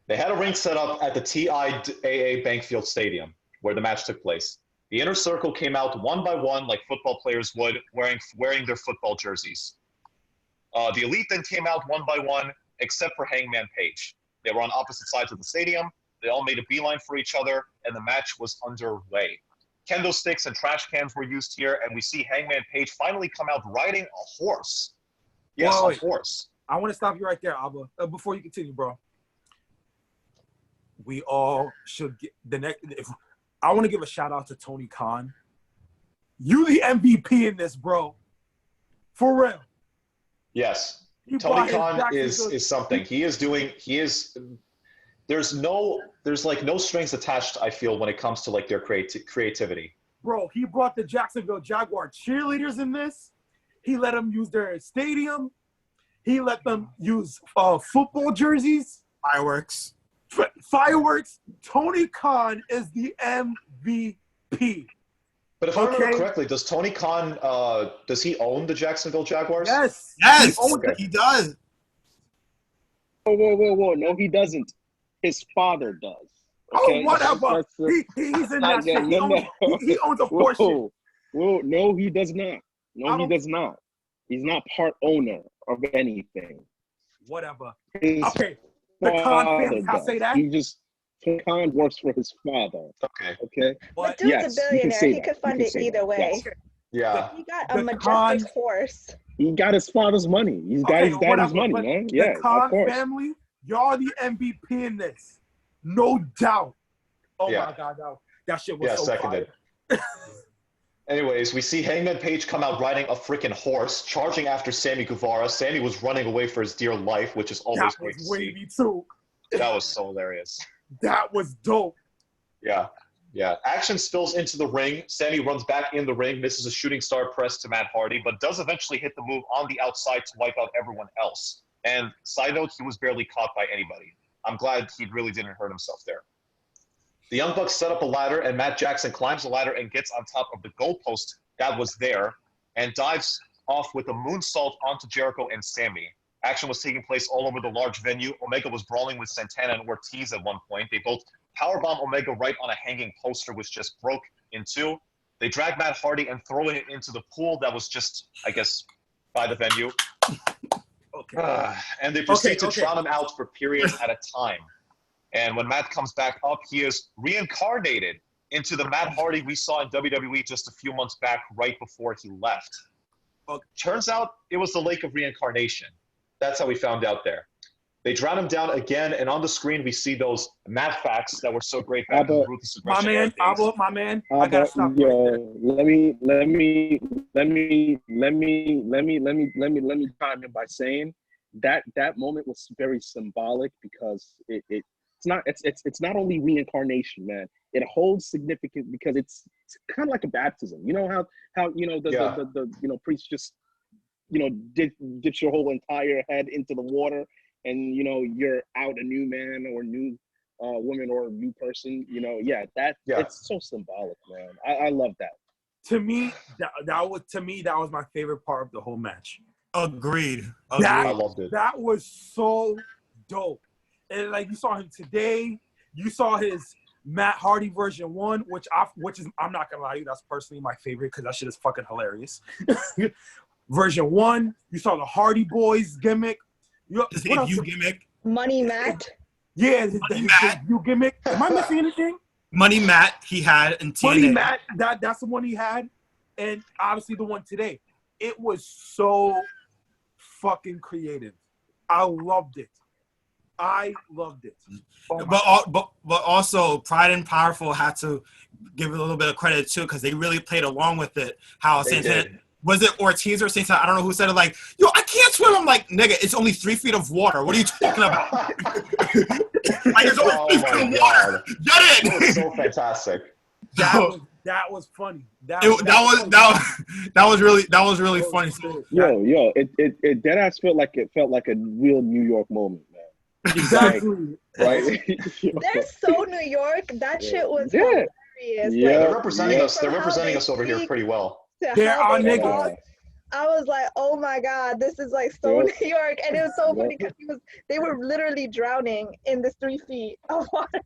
they had a ring set up at the TIAA Bankfield Stadium where the match took place. The Inner Circle came out one by one like football players would, wearing their football jerseys. The Elite then came out one by one, except for Hangman Page. They were on opposite sides of the stadium. They all made a beeline for each other, and the match was underway. Kendo sticks and trash cans were used here, and we see Hangman Page finally come out riding a horse. Yes, a horse. I want to stop you right there, Abba, before you continue, bro. We all should get the next. I want to give a shout out to Tony Khan. You the MVP in this, bro. For real. Yes. Tony Khan is something. There's like no strings attached, I feel, when it comes to like their creativity. Bro, he brought the Jacksonville Jaguar cheerleaders in this. He let them use their stadium. He let them use football jerseys. Fireworks. Tony Khan is the MVP. But if I remember correctly, does Tony Khan, does he own the Jacksonville Jaguars? Yes, he does. Whoa. No, he doesn't. His father does. Okay? Oh, whatever. He's in that shit. He owns a portion. Whoa, no, he does not. No, he does not. He's not part owner of anything. Whatever. Okay. The Khan family, can I say that? Khan works for his father. Okay. But dude's a billionaire. He could fund it either way. Yes. Yeah. He got a majestic horse. He got his father's money. He's got his daddy's money, man. Yeah, the Khan family, y'all the MVP in this. No doubt. Oh my God, that shit was so seconded. Anyways, we see Hangman Page come out riding a freaking horse, charging after Sammy Guevara. Sammy was running away for his dear life, which is always great to see. Too. That was so hilarious. That was dope. Yeah. Action spills into the ring. Sammy runs back in the ring, misses a shooting star press to Matt Hardy, but does eventually hit the move on the outside to wipe out everyone else. And side note, he was barely caught by anybody. I'm glad he really didn't hurt himself there. The Young Bucks set up a ladder, and Matt Jackson climbs the ladder and gets on top of the goalpost that was there and dives off with a moonsault onto Jericho and Sammy. Action was taking place all over the large venue. Omega was brawling with Santana and Ortiz at one point. They both powerbomb Omega right on a hanging poster, which just broke in two. They drag Matt Hardy and throw it into the pool that was just, I guess, by the venue. And they proceed to drown him out for periods at a time. And when Matt comes back up, he is reincarnated into the Matt Hardy we saw in WWE just a few months back, right before he left. Turns out it was the Lake of Reincarnation. That's how we found out there. They drown him down again, and on the screen we see those math facts that were so great back in the Ruthless Aggression era days. My man, I gotta stop right there. Let me chime in by saying that moment was very symbolic because it's not only reincarnation, man. It holds significance because it's kind of like a baptism. You know how the priest just dips your whole entire head into the water, and you're out a new man or new woman or a new person. It's so symbolic, man. I love that. To me, that was my favorite part of the whole match. Agreed. I loved it. That was so dope. And like you saw him today, you saw his Matt Hardy version 1, which is I'm not gonna lie to you, that's personally my favorite because that shit is fucking hilarious. Version 1, you saw the Hardy Boys gimmick. You gimmick. Money Matt. Yeah, his you gimmick. Am I missing anything? Money Matt he had in TNA. Money Matt, that's the one he had, and obviously the one today. It was so fucking creative. I loved it. Oh, but also Pride and Powerful had to give it a little bit of credit too because they really played along with it. How Santana, was it Ortiz or Santana? I don't know who said it. Like, yo, I can't swim. I'm like, nigga, it's only 3 feet of water. What are you talking about? Like, there's only 3 feet of water. Get it. That was so fantastic. That was funny. That was really funny. Yo, it dead ass felt like a real New York moment, man. Exactly. Right? They're so New York. That shit was hilarious. Yeah, they're representing us. They're representing us over here pretty well. They're our niggas. I was like, oh my God, this is like so New York. And it was so funny because they were literally drowning in this 3 feet of water.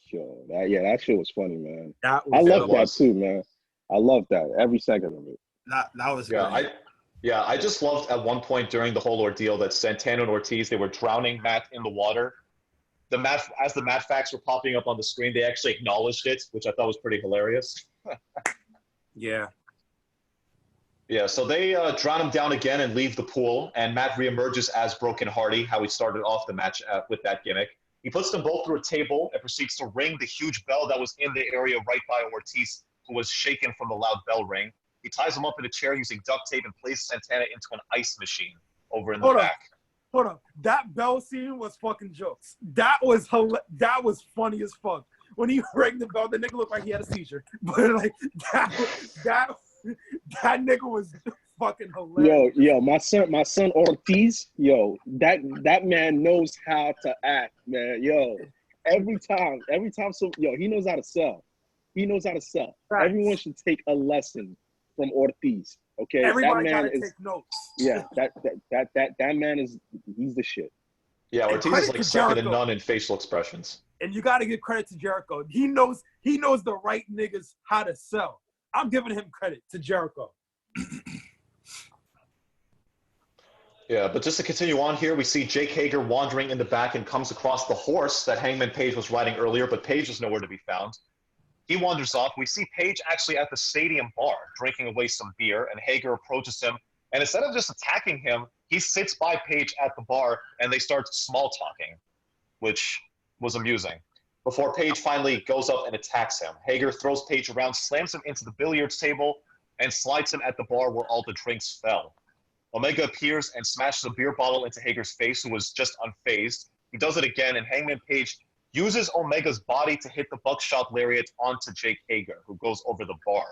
Sure. That shit was funny, man. I love that too, man. I love that every second of it. That was great. I just loved at one point during the whole ordeal that Santana and Ortiz, they were drowning Matt in the water. As the Matt facts were popping up on the screen, they actually acknowledged it, which I thought was pretty hilarious. Yeah. Yeah, so they drown him down again and leave the pool, and Matt reemerges as Broken Hardy, how he started off the match with that gimmick. He puts them both through a table and proceeds to ring the huge bell that was in the area right by Ortiz, who was shaken from the loud bell ring. He ties him up in a chair using duct tape and places Santana into an ice machine over in the back. Hold on. That bell scene was fucking jokes. That was funny as fuck. When he rang the bell, the nigga looked like he had a seizure. But like that nigga was fucking hilarious. Yo, my son Ortiz, that man knows how to act, man. Yo, every time he knows how to sell. Right. Everyone should take a lesson from Ortiz. Okay, everybody gotta take notes. Yeah, that man he's the shit. Yeah, Ortiz is like second to none in facial expressions. And you got to give credit to Jericho. He knows the right niggas how to sell. I'm giving him credit to Jericho. Yeah, but just to continue on here, we see Jake Hager wandering in the back and comes across the horse that Hangman Page was riding earlier, but Page is nowhere to be found. He wanders off. We see Page actually at the stadium bar drinking away some beer, and Hager approaches him. And instead of just attacking him, he sits by Page at the bar, and they start small talking, which was amusing. Before Page finally goes up and attacks him. Hager throws Page around, slams him into the billiards table, and slides him at the bar where all the drinks fell. Omega appears and smashes a beer bottle into Hager's face, who was just unfazed. He does it again, and Hangman Page uses Omega's body to hit the buckshot lariat onto Jake Hager, who goes over the bar.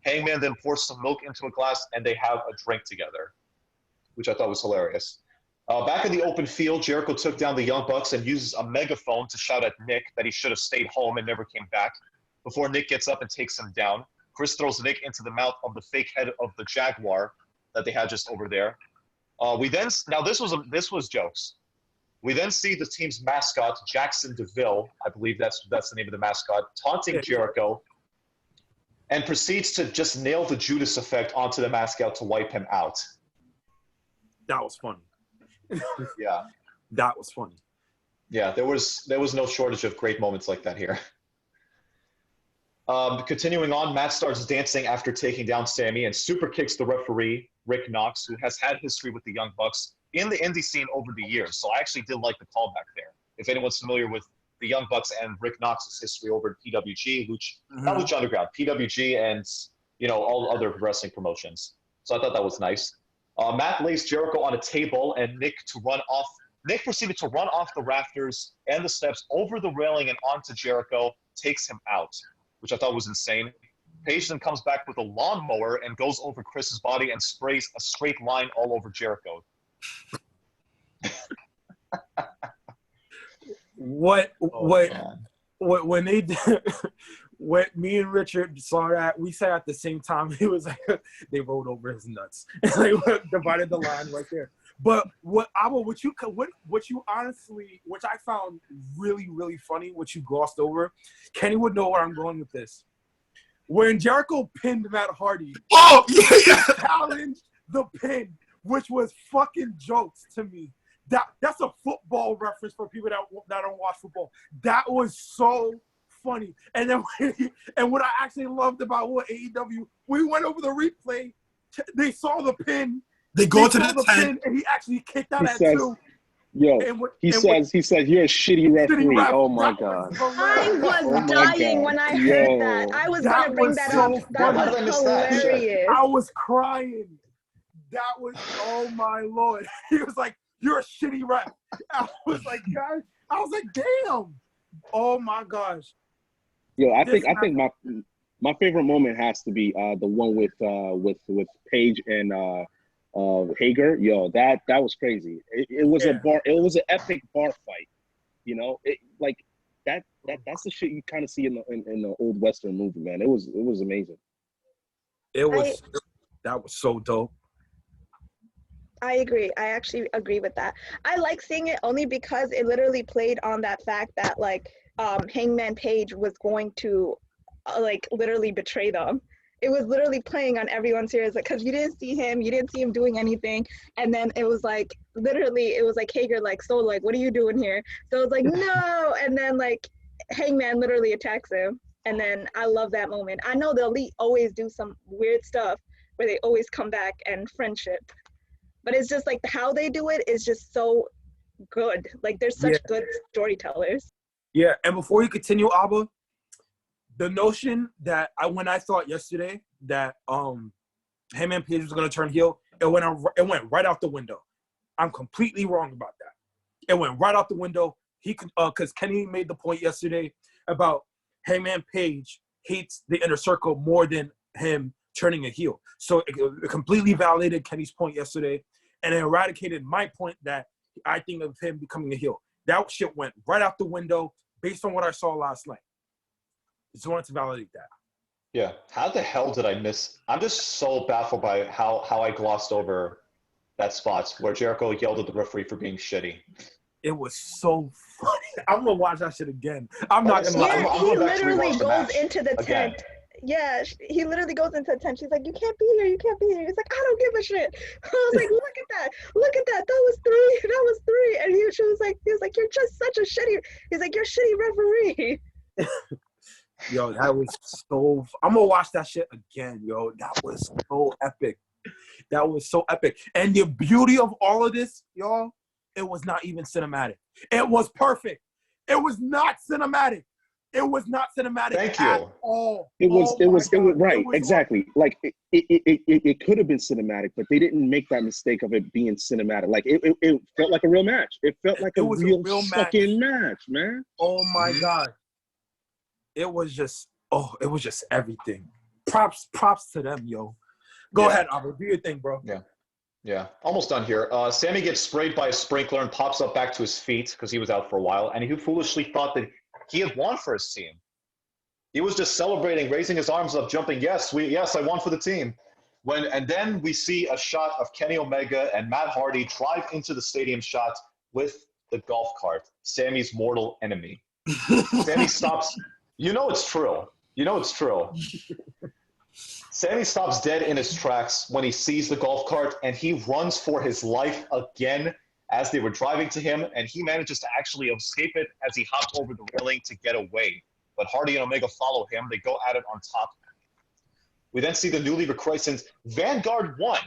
Hangman then pours some milk into a glass, and they have a drink together, which I thought was hilarious. Back in the open field, Jericho took down the Young Bucks and uses a megaphone to shout at Nick that he should have stayed home and never came back. Before Nick gets up and takes him down, Chris throws Nick into the mouth of the fake head of the Jaguar that they had just over there. This was jokes. We then see the team's mascot, Jackson DeVille, I believe that's the name of the mascot, taunting Jericho, and proceeds to just nail the Judas effect onto the mascot to wipe him out. That was funny. Yeah. That was funny. Yeah, there was no shortage of great moments like that here. Continuing on, Matt starts dancing after taking down Sammy and super kicks the referee, Rick Knox, who has had history with the Young Bucks in the indie scene over the years. So I actually did like the callback there. If anyone's familiar with the Young Bucks and Rick Knox's history over at PWG, not Lucha Underground, PWG, and all other wrestling promotions. So I thought that was nice. Matt lays Jericho on a table, and Nick proceeded to run off the rafters and the steps over the railing and onto Jericho, takes him out, which I thought was insane. Paige then comes back with a lawnmower and goes over Chris's body and sprays a straight line all over Jericho. When they did, when me and Richard saw that, we said at the same time, it was like they rolled over his nuts. They divided the line right there. But what you honestly, which I found really, really funny, what you glossed over, Kenny would know where I'm going with this. When Jericho pinned Matt Hardy, challenged the pin, which was fucking jokes to me. That's a football reference for people that don't watch football. That was so funny. And then and what I actually loved about what AEW, we went over the replay. They saw the pin. They go to the tent, and he actually kicked out at 2. Yo, he says you're a shitty referee. Oh my god! I was dying when I heard that. I was gonna bring that up. That was hilarious. I was crying. That was, oh my lord. He was like, "You're a shitty ref." I was like, guys. I was like, damn. Oh my gosh. Yo, I think my favorite moment has to be the one with Paige and Hager. Yo, that was crazy. It was an epic bar fight. That's the shit you kind of see in the old Western movie, man. It was amazing. That was so dope. I agree. I actually agree with that. I like seeing it only because it literally played on that fact that Hangman Page was going to literally betray them. It was literally playing on everyone's ears because you didn't see him doing anything, and then it was literally Hager so what are you doing here? So it was no, and then Hangman literally attacks him, and then I love that moment. I know the Elite always do some weird stuff where they always come back and friendship, but it's just how they do it is just so good. They're such good storytellers. Yeah, and before you continue, Abba, the notion that when I thought yesterday that Hangman Page was going to turn heel, it went right out the window. I'm completely wrong about that. It went right out the window. He could because Kenny made the point yesterday about Hangman Page hates the Inner Circle more than him turning a heel. So it completely validated Kenny's point yesterday, and it eradicated my point that I think of him becoming a heel. That shit went right out the window based on what I saw last night. Just wanted to validate that. Yeah. How the hell did I miss? I'm just so baffled by how I glossed over that spot where Jericho yelled at the referee for being shitty. It was so funny. I'm gonna watch that shit again. I'm not gonna. Yeah, he literally goes into the tent. Yeah, he literally goes into the tent. She's like, "You can't be here. You can't be here." He's like, "I don't give a shit." I was like, "Look at that. Look at that. That was 3. That was 3." And he was like, "You're just such a shitty." He's like, "You're a shitty referee." Yo, that was so. I'm gonna watch that shit again, yo. That was so epic. That was so epic. And the beauty of all of this, y'all, it was not even cinematic. It was perfect. It was not cinematic. It was not cinematic at all. It was right. Exactly. It could have been cinematic, but they didn't make that mistake of it being cinematic. It felt like a real match. It felt like a real fucking match, man. Oh my God. It was just everything. Props to them, yo. Go ahead, Albert. Do your thing, bro. Yeah. Almost done here. Sammy gets sprayed by a sprinkler and pops up back to his feet because he was out for a while, and he foolishly thought that he had won for his team. He was just celebrating, raising his arms up, jumping, yes, I won for the team. And then we see a shot of Kenny Omega and Matt Hardy drive into the stadium shot with the golf cart, Sammy's mortal enemy. Sammy stops. You know it's true. Sammy stops dead in his tracks when he sees the golf cart, and he runs for his life again as they were driving to him, and he manages to actually escape it as he hopped over the railing to get away. but Hardy and Omega follow him. They go at it on top. We then see the newly rechristened Vanguard 1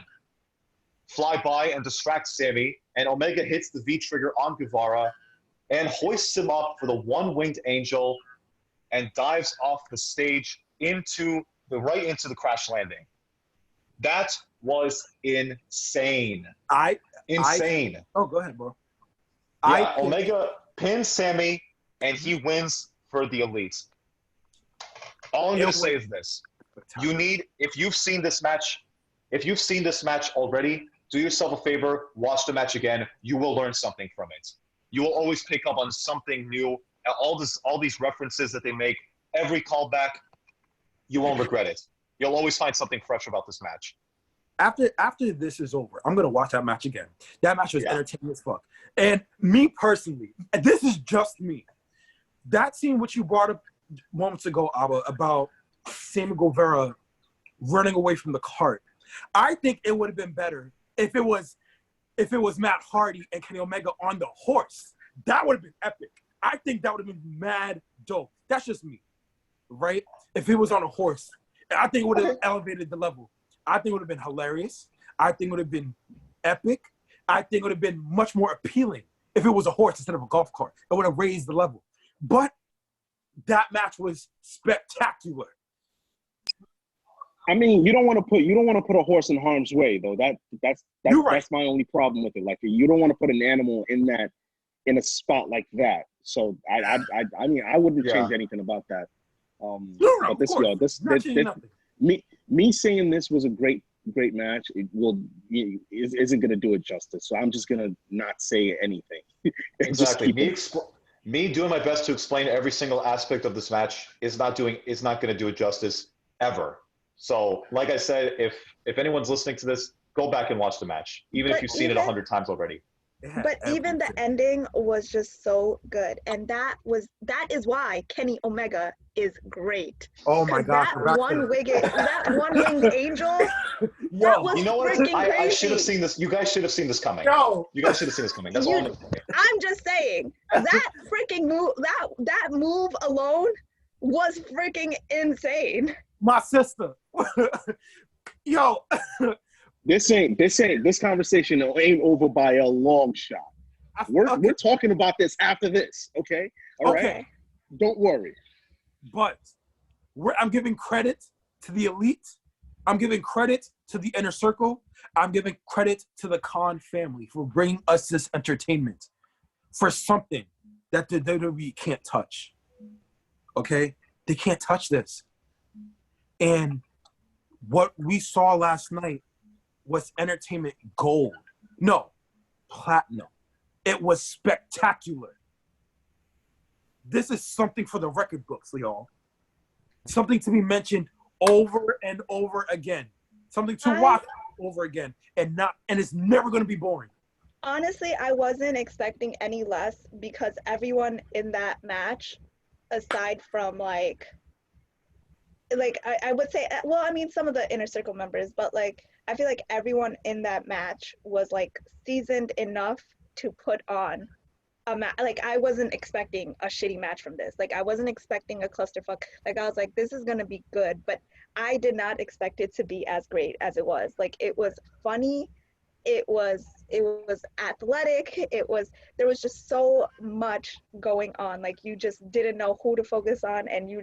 fly by and distract Sammy, and Omega hits the V-trigger on Guevara and hoists him up for the one-winged angel and dives off the stage right into the crash landing. That was insane. Insane. Oh, go ahead, bro. Yeah, Omega pins Sammy, and he wins for the Elite. All I'm going to say is this. If you've seen this match already, do yourself a favor, watch the match again. You will learn something from it. You will always pick up on something new. All these references that they make, every callback, you won't regret it. You'll always find something fresh about this match. After this is over, I'm gonna watch that match again. That match was entertaining as fuck. And me personally, and this is just me, that scene which you brought up moments ago, Abba, about Sammy Guevara running away from the cart. I think it would have been better if it was Matt Hardy and Kenny Omega on the horse. That would have been epic. I think that would have been mad dope. That's just me, right? If it was on a horse, I think it would have elevated the level. I think it would have been hilarious. I think it would have been epic. I think it would have been much more appealing if it was a horse instead of a golf cart. It would have raised the level. But that match was spectacular. I mean, you don't want to put a horse in harm's way, though. That's my only problem with it. Like, you don't want to put an animal in a spot like that. So I mean, I wouldn't change anything about that. But me saying this was a great match, isn't going to do it justice. So I'm just going to not say anything. Exactly. Me doing my best to explain every single aspect of this match is not going to do it justice ever. So, like I said, if anyone's listening to this, go back and watch the match, even if you've seen it 100 times already. But even the ending was just so good, and that is why Kenny Omega is great. Oh my God! That one-winged angel. That was freaking crazy. I should have seen this. You guys should have seen this coming. No. You guys should have seen this coming. That's all I'm saying. I'm just saying that freaking move. That move alone was freaking insane. My sister. Yo. This conversation ain't over by a long shot. We're talking about this after this, okay? All right? Don't worry. But I'm giving credit to the Elite. I'm giving credit to the Inner Circle. I'm giving credit to the Khan family for bringing us this entertainment for something that the WWE can't touch. Okay? They can't touch this. And what we saw last night was entertainment gold. No, platinum. It was spectacular. This is something for the record books, y'all. Something to be mentioned over and over again. Something to watch over again, and it's never going to be boring. Honestly, I wasn't expecting any less because everyone in that match, aside from I would say, well, I mean, some of the Inner Circle members, but I feel like everyone in that match was seasoned enough to put on a match. I wasn't expecting a shitty match from this. I wasn't expecting a clusterfuck. I was like, this is gonna be good, but I did not expect it to be as great as it was. It was funny, it was athletic, there was just so much going on. You just didn't know who to focus on, and you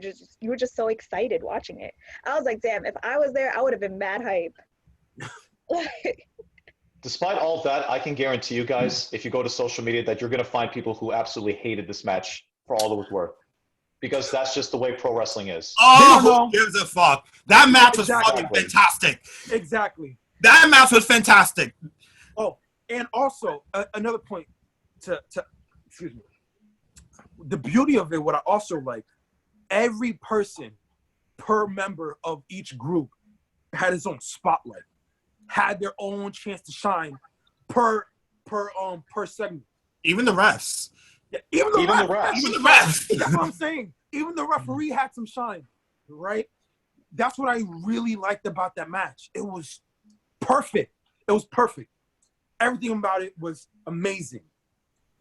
were just so excited watching it. I was like, damn, if I was there, I would have been mad hype. Despite all of that, I can guarantee you guys, if you go to social media, that you're going to find people who absolutely hated this match for all it was worth. Because that's just the way pro wrestling is. Oh, who gives a fuck? That match was fucking fantastic. Exactly. That match was fantastic. Oh, and also, another point to excuse me. The beauty of it, what I also like, every person per member of each group had his own spotlight, had their own chance to shine per segment. Even the refs. Yeah, even the refs. That's what I'm saying. Even the referee had some shine, right? That's what I really liked about that match. It was perfect. It was perfect. Everything about it was amazing.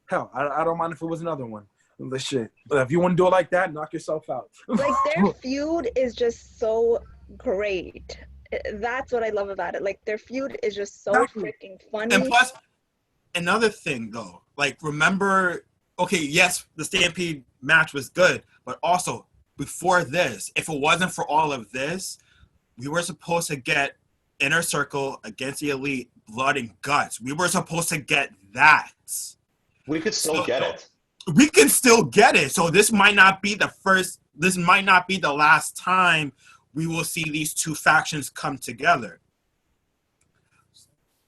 Hell, I don't mind if it was another one. The shit. If you want to do it like that, knock yourself out. Like their feud is just so great. That's what I love about it. Like their feud is just so freaking funny. And plus, another thing though, like remember, okay, yes, the Stampede match was good, but also before this, if it wasn't for all of this, we were supposed to get Inner Circle against the Elite, Blood and Guts. We were supposed to get that. We could still get it. We can still get it. So this might not be the last time we will see these two factions come together.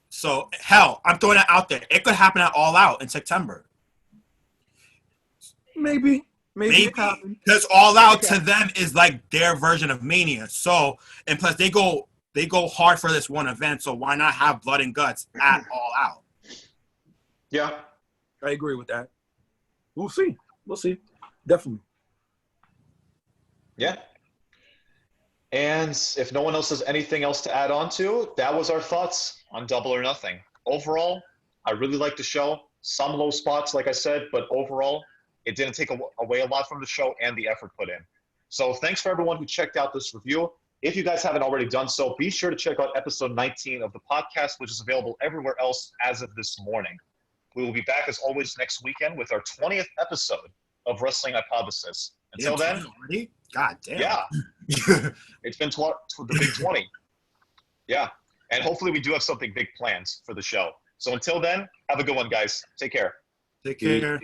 So hell, I'm throwing it out there. It could happen at All Out in September. Maybe because All Out to them is like their version of Mania. So, and plus they go hard for this one event. So why not have Blood and Guts at All Out? Yeah, I agree with that. We'll see. Definitely. Yeah. And if no one else has anything else to add on to, that was our thoughts on Double or Nothing. Overall, I really liked the show. Some low spots, like I said, but overall, it didn't take away a lot from the show and the effort put in. So thanks for everyone who checked out this review. If you guys haven't already done so, be sure to check out episode 19 of the podcast, which is available everywhere else as of this morning. We will be back, as always, next weekend with our 20th episode of Wrestling Hypothesis. Until then, already? God damn. Yeah. It's been the big 20. Yeah. And hopefully we do have something big planned for the show. So until then, have a good one, guys. Take care. Take care.